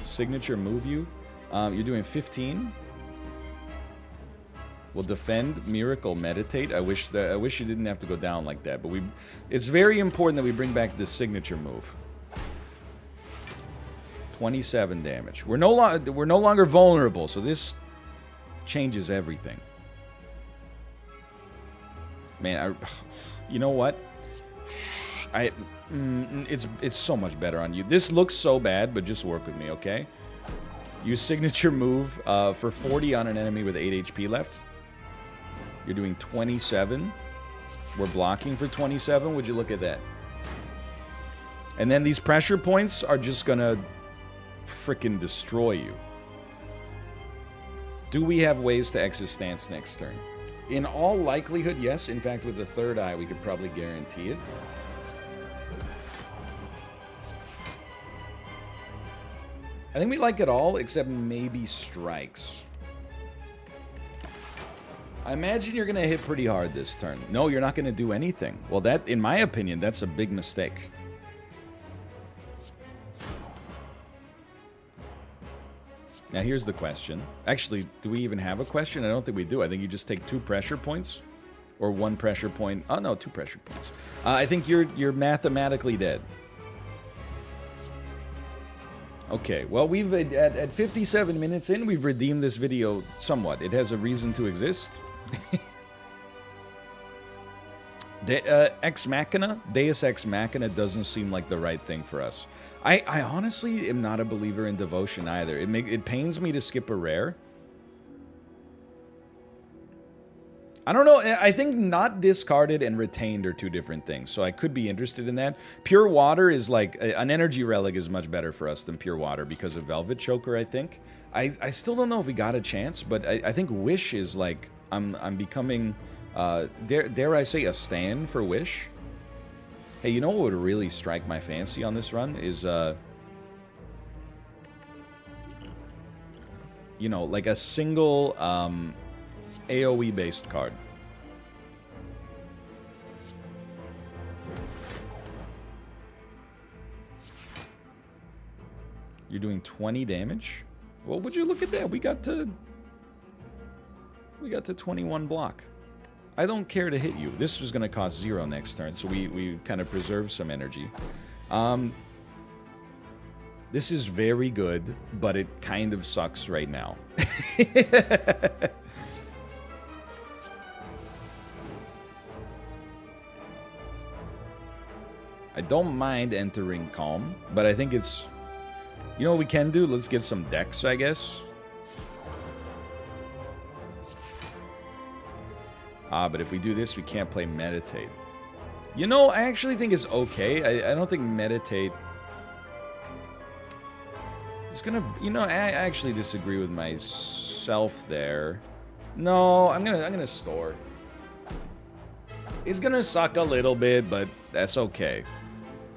Signature move you. You're doing 15. We'll defend, miracle, meditate. I wish you didn't have to go down like that, but it's very important that we bring back this signature move. 27 damage. We're no longer vulnerable, so this changes everything. Man, you know what? It's so much better on you. This looks so bad, but just work with me, okay? Use signature move for 40 on an enemy with 8 HP left. You're doing 27. We're blocking for 27. Would you look at that? And then these pressure points are just gonna frickin' destroy you. Do we have ways to exit stance next turn? In all likelihood, yes. In fact, with the third eye, we could probably guarantee it. I think we like it all, except maybe strikes. I imagine you're going to hit pretty hard this turn. No, you're not going to do anything. Well, that, in my opinion, that's a big mistake. Now, here's the question. Actually, do we even have a question? I don't think we do. I think you just take 2 pressure points. Or 1 pressure point. Oh, no, 2 pressure points. I think you're mathematically dead. Okay, well, we've at 57 minutes in, we've redeemed this video somewhat. It has a reason to exist. Ex Machina, Deus Ex Machina doesn't seem like the right thing for us. I honestly am not a believer in devotion either. It pains me to skip a rare. I don't know. I think not discarded and retained are 2 different things. So I could be interested in that. Pure water is like an energy relic is much better for us than pure water because of Velvet Choker, I think. I still don't know if we got a chance, but I think Wish is like I'm becoming dare I say a stan for Wish. Hey, you know what would really strike my fancy on this run is you know, like a single AoE based card. You're doing 20 damage? Well, would you look at that? We got to 21 block. I don't care to hit you. This was going to cost 0 next turn, so we kind of preserve some energy. This is very good, but it kind of sucks right now. I don't mind entering Calm, but I think it's... You know what we can do? Let's get some decks, I guess. But if we do this, we can't play Meditate. You know, I actually think it's okay. I don't think Meditate... It's gonna... You know, I actually disagree with myself there. No, I'm gonna store. It's gonna suck a little bit, but that's okay.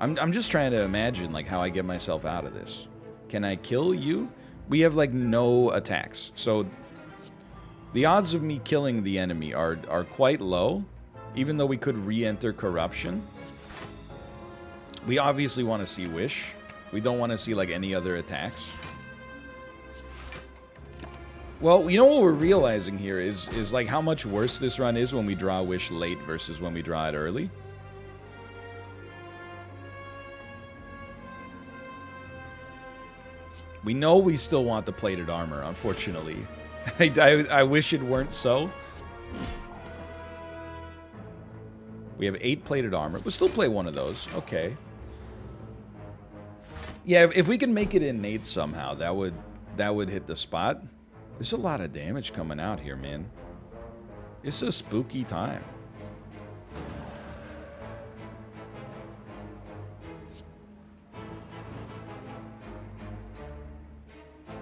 I'm just trying to imagine, like, how I get myself out of this. Can I kill you? We have, like, no attacks. So, the odds of me killing the enemy are quite low. Even though we could re-enter Corruption. We obviously want to see Wish. We don't want to see, like, any other attacks. Well, you know what we're realizing here is like, how much worse this run is when we draw Wish late versus when we draw it early. We know we still want the plated armor, unfortunately. I wish it weren't so. We have 8 plated armor. We'll still play one of those. Okay. Yeah, if we can make it innate somehow, that would hit the spot. There's a lot of damage coming out here, man. It's a spooky time.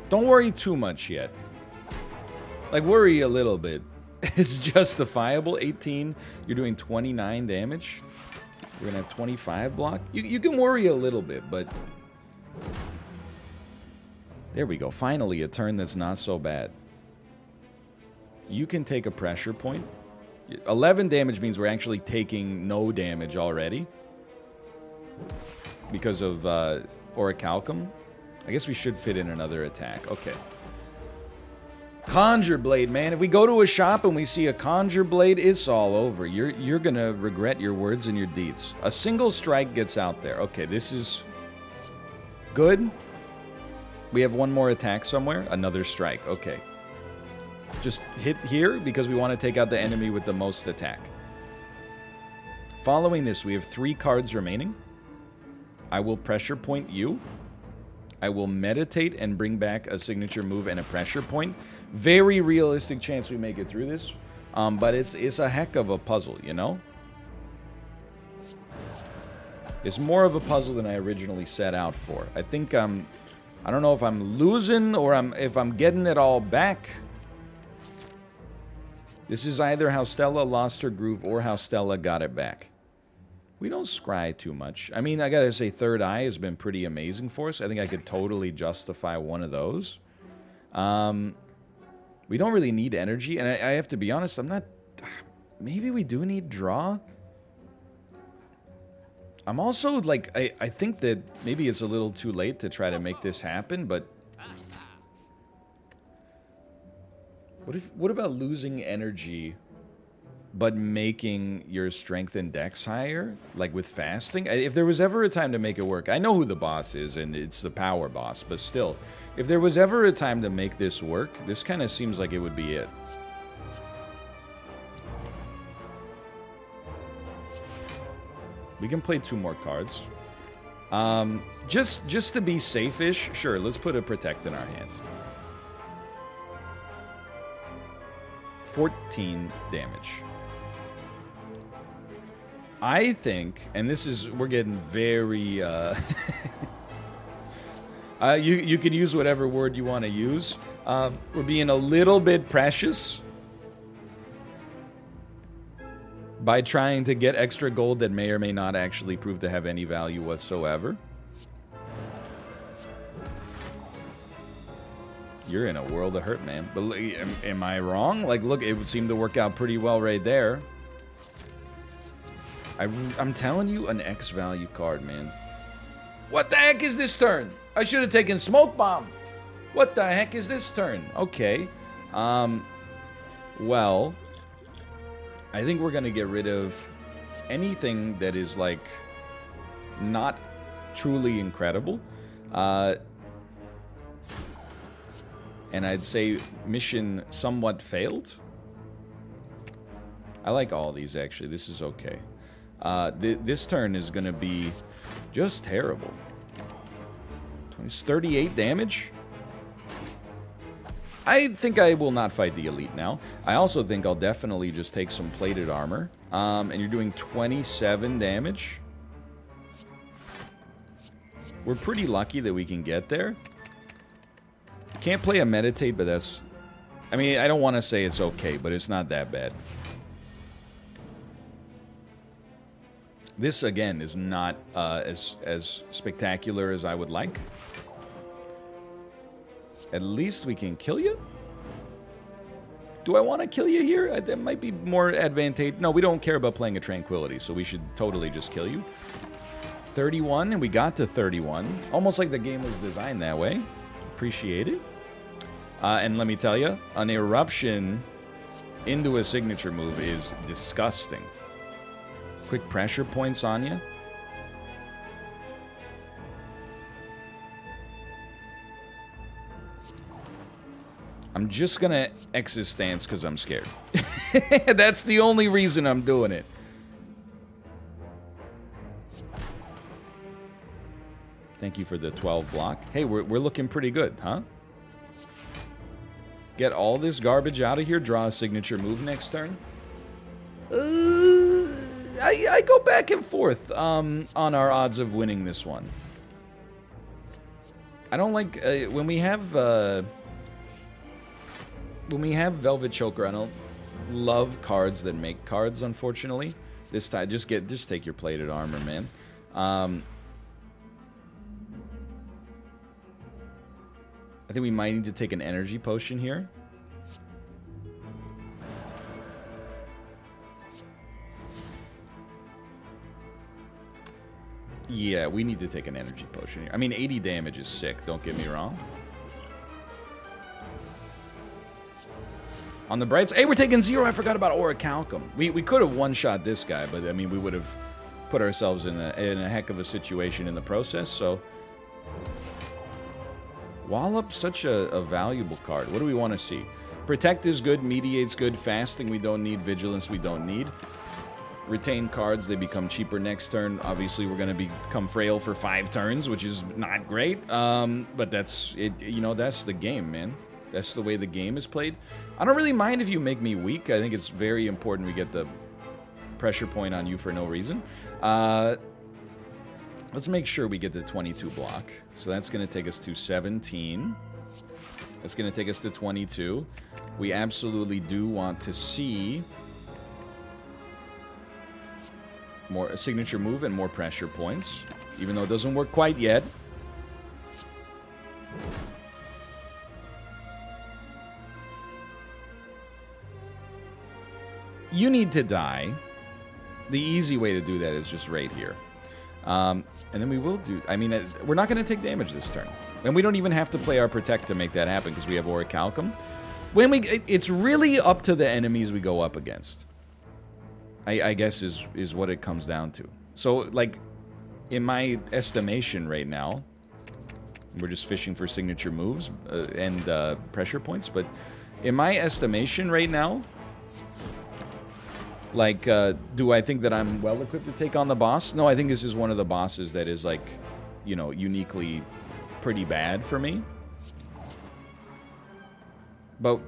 Don't worry too much yet. Like, worry a little bit. It's justifiable. 18, you're doing 29 damage. We're gonna have 25 block. You can worry a little bit, but... There we go. Finally, a turn that's not so bad. You can take a pressure point. 11 damage means we're actually taking no damage already. Because of Orichalcum. I guess we should fit in another attack. Okay. Conjure Blade, man. If we go to a shop and we see a Conjure Blade, it's all over. You're gonna regret your words and your deeds. A single strike gets out there. Okay, this is good. We have one more attack somewhere. Another strike. Okay. Just hit here because we want to take out the enemy with the most attack. Following this, we have 3 cards remaining. I will pressure point you. I will meditate and bring back a signature move and a pressure point. Very realistic chance we make it through this. But it's a heck of a puzzle, you know? It's more of a puzzle than I originally set out for. I think I don't know if I'm losing or if I'm getting it all back. This is either how Stella lost her groove or how Stella got it back. We don't scry too much. I mean, I gotta say, Third Eye has been pretty amazing for us. I think I could totally justify one of those. We don't really need energy, and I have to be honest, I'm not... Maybe we do need draw? I'm also, like, I think that maybe it's a little too late to try to make this happen, but... What about losing energy, but making your strength and dex higher? Like with fasting? If there was ever a time to make it work, I know who the boss is, and it's the power boss, but still, if there was ever a time to make this work, this kind of seems like it would be it. We can play 2 more cards. Just to be safe-ish, sure, let's put a Protect in our hands. 14 damage. I think, and this is, we're getting very, you can use whatever word you want to use. We're being a little bit precious by trying to get extra gold that may or may not actually prove to have any value whatsoever. You're in a world of hurt, man. But am I wrong? Like, look, it would seem to work out pretty well right there. I'm telling you, an X value card, man. What the heck is this turn? I should have taken Smoke Bomb. What the heck is this turn? Okay. Well, I think we're going to get rid of anything that is, like, not truly incredible. And I'd say mission somewhat failed. I like all these, actually. This is okay. This turn is going to be just terrible. 38 damage? I think I will not fight the elite now. I also think I'll definitely just take some plated armor. And you're doing 27 damage. We're pretty lucky that we can get there. Can't play a meditate, but that's... I mean, I don't want to say it's okay, but it's not that bad. This, again, is not as spectacular as I would like. At least we can kill you? Do I want to kill you here? That might be more advantageous. No, we don't care about playing a Tranquility, so we should totally just kill you. 31, and we got to 31. Almost like the game was designed that way. Appreciate it. And let me tell you, an Eruption into a signature move is disgusting. Quick pressure points on you. I'm just gonna exit stance because I'm scared. That's the only reason I'm doing it. Thank you for the 12 block. Hey, we're looking pretty good, huh? Get all this garbage out of here. Draw a signature move next turn. I go back and forth on our odds of winning this one. I don't like when we have Velvet Choker. I don't love cards that make cards. Unfortunately, this time just take your plated armor, man. I think we might need to take an energy potion here. Yeah, we need to take an energy potion here. I mean, 80 damage is sick, don't get me wrong. On the bright side, hey, we're taking 0. I forgot about Orichalcum. We could have one-shot this guy, but I mean, we would have put ourselves in a heck of a situation in the process, so... Wallop, such a valuable card. What do we want to see? Protect is good, Mediate's good, Fasting we don't need, Vigilance we don't need. Retain cards, they become cheaper next turn. Obviously, we're going to become frail for 5 turns, which is not great. But that's it. You know, that's the game, man. That's the way the game is played. I don't really mind if you make me weak. I think it's very important we get the pressure point on you for no reason. Let's make sure we get the 22 block. So that's going to take us to 17. That's going to take us to 22. We absolutely do want to see a signature move and more pressure points, even though it doesn't work quite yet. You need to die. The easy way to do that is just right here. And then we will do... I mean, we're not going to take damage this turn. And we don't even have to play our Protect to make that happen because we have Orichalcum. It's really up to the enemies we go up against. I guess is what it comes down to. So, like, in my estimation right now, we're just fishing for signature moves and pressure points, but in my estimation right now, like, do I think that I'm well-equipped to take on the boss? No, I think this is one of the bosses that is, like, you know, uniquely pretty bad for me. But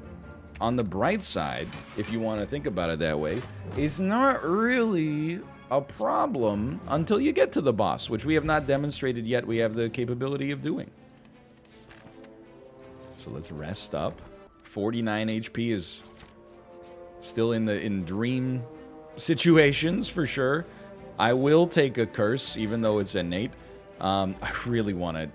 on the bright side, if you want to think about it that way, it's not really a problem until you get to the boss, which we have not demonstrated yet we have the capability of doing. So let's rest up. 49 HP is still in dream situations for sure. I will take a curse, even though it's innate. I really want to...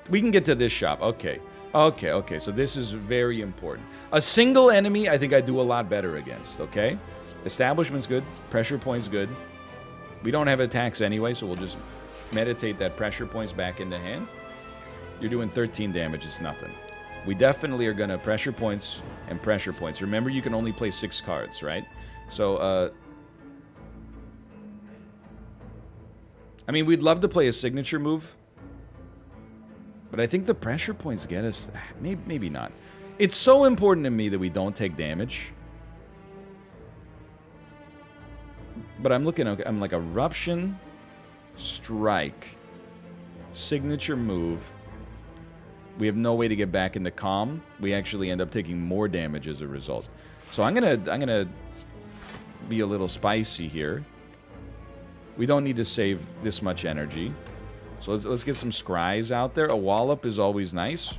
We can get to this shop. Okay. Okay. So this is very important. A single enemy, I think I do a lot better against, okay? Establishment's good. Pressure point's good. We don't have attacks anyway, so we'll just meditate that pressure points back into hand. You're doing 13 damage. It's nothing. We definitely are going to pressure points and pressure points. Remember, you can only play 6 cards, right? So, I mean, we'd love to play a signature move. But I think the pressure points get us... Maybe not. It's so important to me that we don't take damage. But I'm looking... I'm like Eruption, Strike, Signature Move. We have no way to get back into Calm. We actually end up taking more damage as a result. So I'm gonna be a little spicy here. We don't need to save this much energy. So let's get some scries out there. A Wallop is always nice.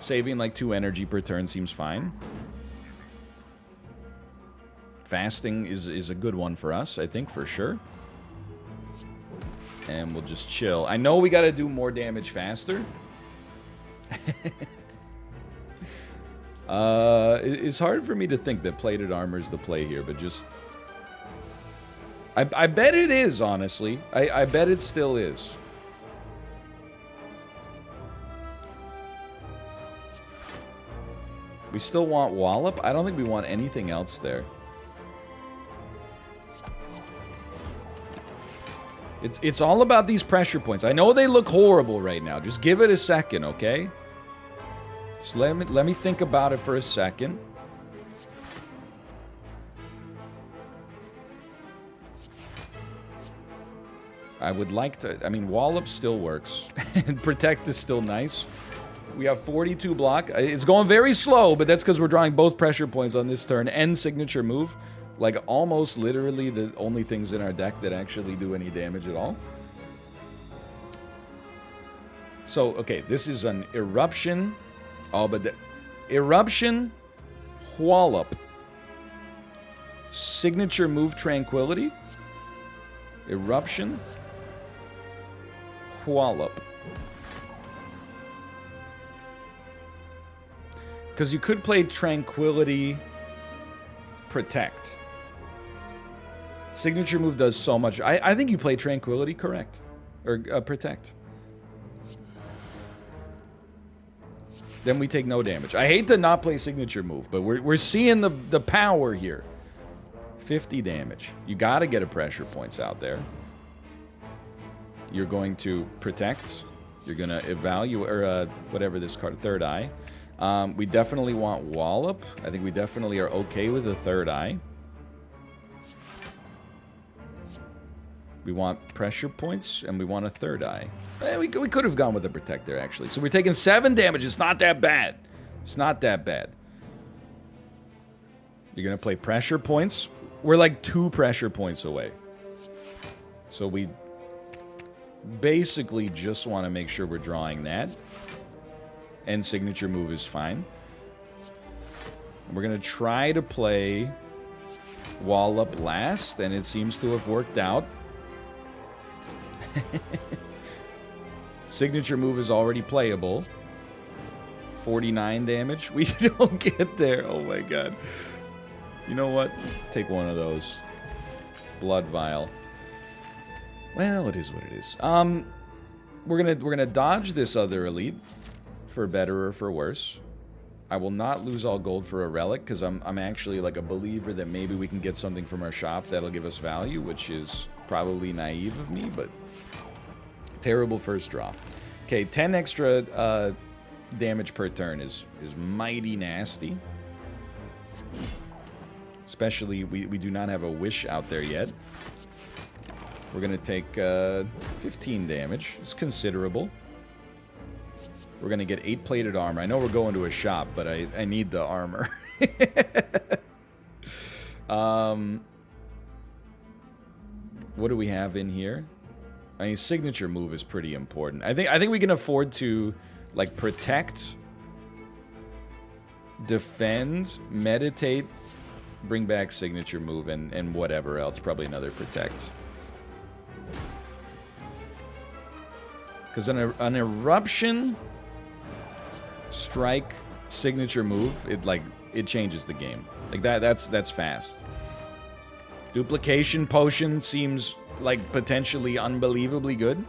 Saving like 2 energy per turn seems fine. Fasting is a good one for us, I think, for sure. And we'll just chill. I know we gotta do more damage faster. It's hard for me to think that plated armor is the play here, but just... I bet it is, honestly. I bet it still is. We still want Wallop. I don't think we want anything else there. It's all about these pressure points. I know they look horrible right now. Just give it a second, okay? So let me think about it for a second. I would like to... I mean, Wallop still works. And Protect is still nice. We have 42 block. It's going very slow, but that's because we're drawing both pressure points on this turn and signature move. Like, almost literally the only things in our deck that actually do any damage at all. So, okay, this is an Eruption. Oh, but the Eruption, Wallop. Signature move, Tranquility. Eruption, Wallop. Because you could play Tranquility, Protect. Signature move does so much. I think you play Tranquility, correct. Or Protect. Then we take no damage. I hate to not play signature move, but we're seeing the power here. 50 damage. You got to get a pressure points out there. You're going to Protect. You're going to evaluate, or whatever this card, Third Eye. We definitely want Wallop. I think we definitely are okay with the Third Eye. We want pressure points, and we want a Third Eye. We could have gone with the Protector, actually. So we're taking 7 damage. It's not that bad. It's not that bad. You're going to play pressure points. We're like 2 pressure points away. So we basically just want to make sure we're drawing that. And signature move is fine. We're going to try to play Wallop last, and it seems to have worked out. Signature move is already playable. 49 damage. We don't get there. Oh my god. You know what? Take one of those. Blood Vial. Well, it is what it is. We're gonna dodge this other elite. For better or for worse. I will not lose all gold for a relic, because I'm actually like a believer that maybe we can get something from our shop that'll give us value, which is probably naive of me, but terrible first draw. Okay, 10 extra damage per turn is mighty nasty. Especially, we do not have a Wish out there yet. We're going to take 15 damage. It's considerable. We're going to get 8 plated armor. I know we're going to a shop, but I need the armor. What do we have in here? I mean, signature move is pretty important. I think we can afford to, like, protect, defend, meditate, bring back signature move, and whatever else. Probably another protect. Because an eruption, strike, signature move, it changes the game. Like that's fast. Duplication potion seems like potentially unbelievably good.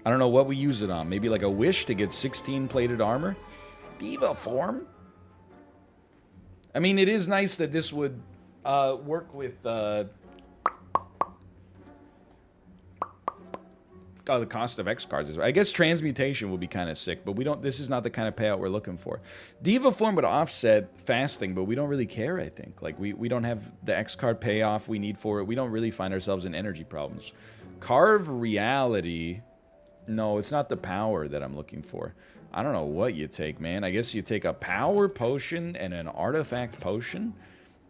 I don't know what we use it on. Maybe like a Wish to get 16 plated armor. Diva form. I mean, it is nice that this would work with the cost of X cards. I guess transmutation would be kind of sick, but we don't. This is not the kind of payout we're looking for. Diva form would offset fasting, but we don't really care. I think like we don't have the X card payoff we need for it. We don't really find ourselves in energy problems. Carve reality. No, it's not the power that I'm looking for. I don't know what you take, man. I guess you take a power potion and an artifact potion,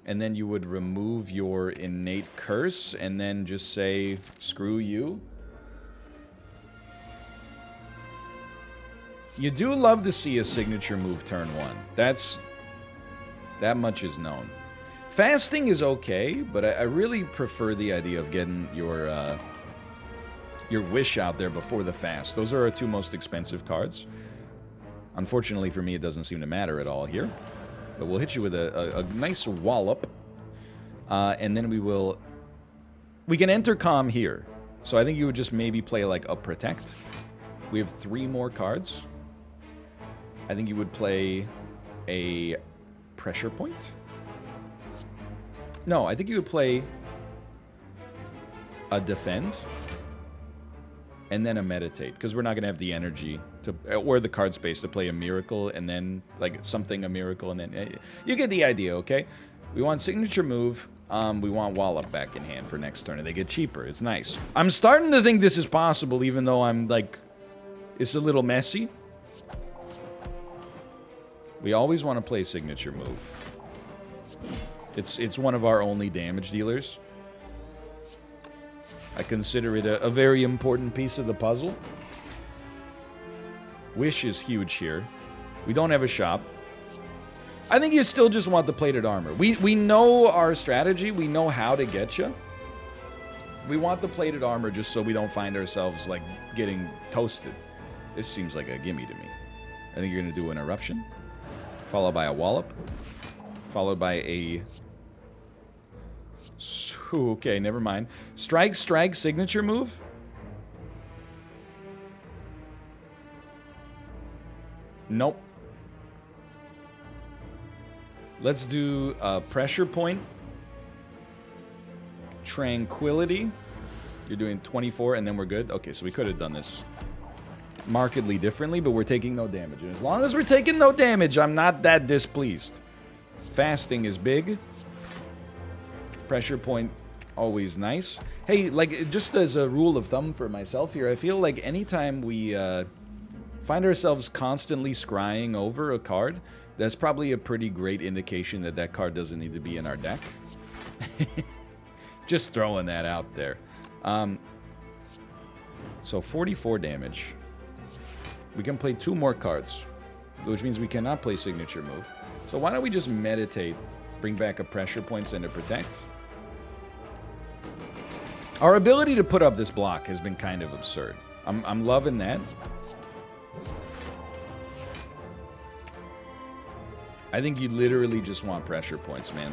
and then you would remove your innate curse, and then just say screw you. You do love to see a signature move turn 1. That much is known. Fasting is okay, but I really prefer the idea of getting your Wish out there before the fast. Those are our 2 most expensive cards. Unfortunately for me, it doesn't seem to matter at all here. But we'll hit you with a nice Wallop. And then we can enter Calm here. So I think you would just maybe play like a Protect. We have 3 more cards. I think you would play a Pressure Point. No, I think you would play a Defend. and then a meditate, because we're not going to have the energy to, or the card space to play a miracle, and then, like, something a miracle, and then, you get the idea, okay? We want signature move, we want Wallop back in hand for next turn, and they get cheaper. It's nice. I'm starting to think this is possible, even though I'm, like, it's a little messy. We always want to play signature move. It's one of our only damage dealers. I consider it a very important piece of the puzzle. Wish is huge here. We don't have a shop. I think you still just want the plated armor. We know our strategy. We know how to get you. We want the plated armor just so we don't find ourselves, like, getting toasted. This seems like a gimme to me. I think you're going to do an eruption, followed by a wallop, followed by a... Okay, never mind. Strike, strike, signature move? Nope. Let's do pressure point. Tranquility. You're doing 24 and then we're good? Okay, so we could have done this markedly differently, but we're taking no damage. And as long as we're taking no damage, I'm not that displeased. Fasting is big. Pressure point, always nice. Hey, like, just as a rule of thumb for myself here, I feel like anytime we find ourselves constantly scrying over a card, that's probably a pretty great indication that that card doesn't need to be in our deck. Just throwing that out there. So 44 damage. We can play 2 more cards, which means we cannot play signature move. So why don't we just meditate, bring back a pressure point, send a protect. Our ability to put up this block has been kind of absurd. I'm loving that. I think you literally just want pressure points, man.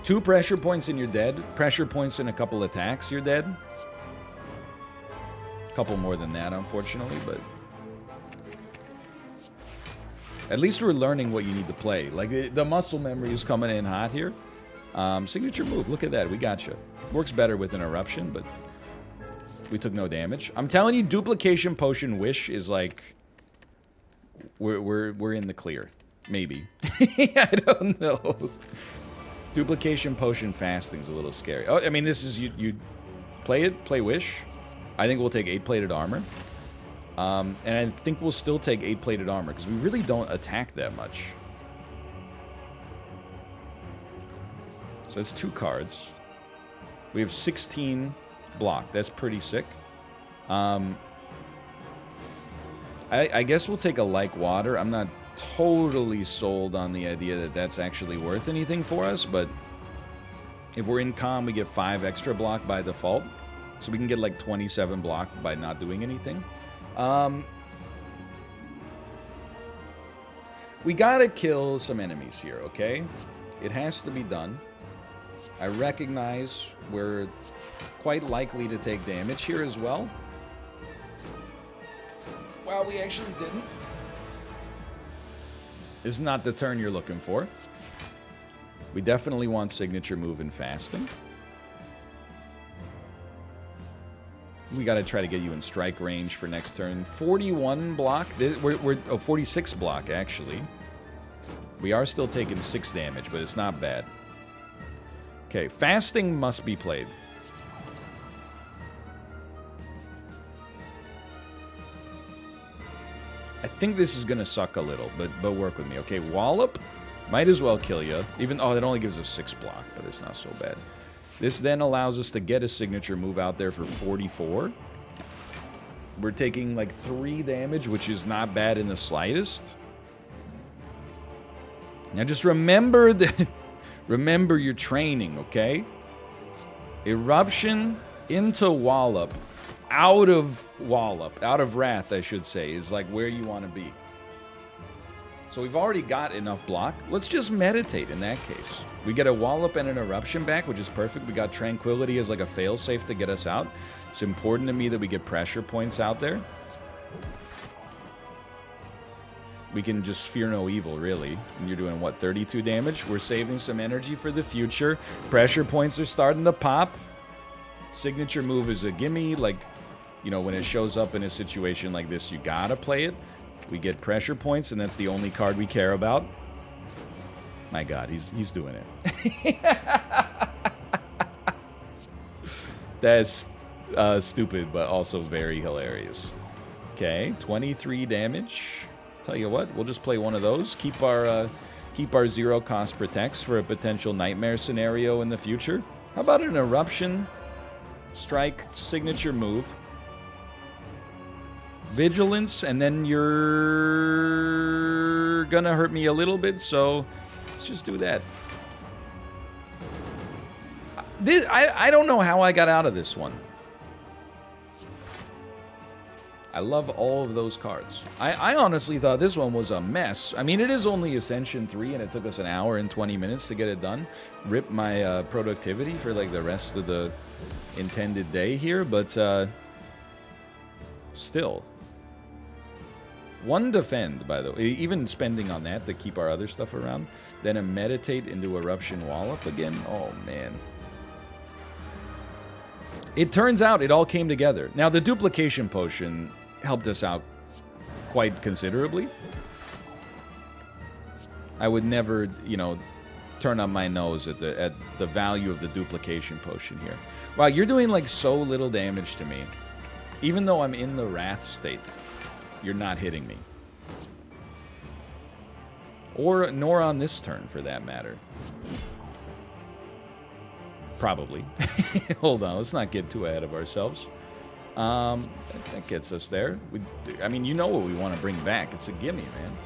2 pressure points and you're dead. Pressure points and a couple attacks, you're dead. A couple more than that, unfortunately, but... At least we're learning what you need to play. Like, the muscle memory is coming in hot here. Signature move, look at that, we got you. Works better with an eruption, but we took no damage. I'm telling you, duplication potion wish is like... We're in the clear. Maybe. I don't know. Duplication potion fasting's a little scary. Oh, I mean, this is... You play it, play wish. I think we'll take 8 plated armor. And I think we'll still take 8 plated armor, because we really don't attack that much. So that's 2 cards. We have 16 block. That's pretty sick. I guess we'll take a like water. I'm not totally sold on the idea that that's actually worth anything for us, but if we're in calm, we get 5 extra block by default. So we can get like 27 block by not doing anything. We gotta kill some enemies here, okay? It has to be done. I recognize we're quite likely to take damage here as well. Well, we actually didn't. This is not the turn you're looking for. We definitely want signature move and fasting. We got to try to get you in strike range for next turn. 41 block. We're 46 block, actually. We are still taking 6 damage, but it's not bad. Okay, fasting must be played. I think this is going to suck a little, but work with me. Okay, Wallop. Might as well kill you. Even, oh, that only gives us 6 block, but it's not so bad. This then allows us to get a signature move out there for 44. We're taking like 3 damage, which is not bad in the slightest. Now just remember that, remember your training, okay? Eruption into Wallop, out of Wrath, I should say, is like where you want to be. So we've already got enough block. Let's just meditate in that case. We get a Wallop and an Eruption back, which is perfect. We got Tranquility as like a failsafe to get us out. It's important to me that we get pressure points out there. We can just fear no evil, really. And you're doing, what, 32 damage? We're saving some energy for the future. Pressure points are starting to pop. Signature move is a gimme. Like, You know, when it shows up in a situation like this, you gotta play it. We get pressure points, and that's the only card we care about. My God, he's doing it. That's stupid, but also very hilarious. Okay, 23 damage. Tell you what, we'll just play one of those. Keep our 0 cost protects for a potential nightmare scenario in the future. How about an eruption strike signature move? Vigilance, and then you're gonna hurt me a little bit, so let's just do that. I don't know how I got out of this one. I love all of those cards. I honestly thought this one was a mess. I mean, it is only Ascension 3, and it took us an hour and 20 minutes to get it done. Rip my productivity for, like, the rest of the intended day here, but still. 1 defend, by the way. Even spending on that to keep our other stuff around. Then a meditate into Eruption Wallop again. Oh, man. It turns out it all came together. Now, the duplication potion helped us out quite considerably. I would never, you know, turn up my nose at the value of the duplication potion here. Wow, you're doing, like, so little damage to me. Even though I'm in the Wrath state, you're not hitting me. Nor on this turn, for that matter. Probably. Hold on, let's not get too ahead of ourselves. That gets us there. I mean, you know what we want to bring back. It's a gimme, man.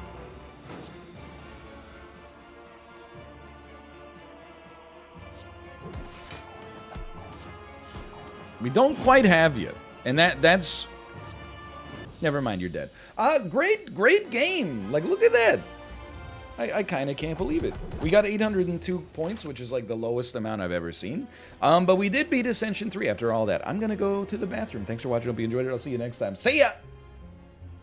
We don't quite have you. And that's... Never mind, you're dead. Great game. Like, look at that. I kind of can't believe it. We got 802 points, which is like the lowest amount I've ever seen. But we did beat Ascension 3 after all that. I'm going to go to the bathroom. Thanks for watching. Hope you enjoyed it. I'll see you next time. See ya!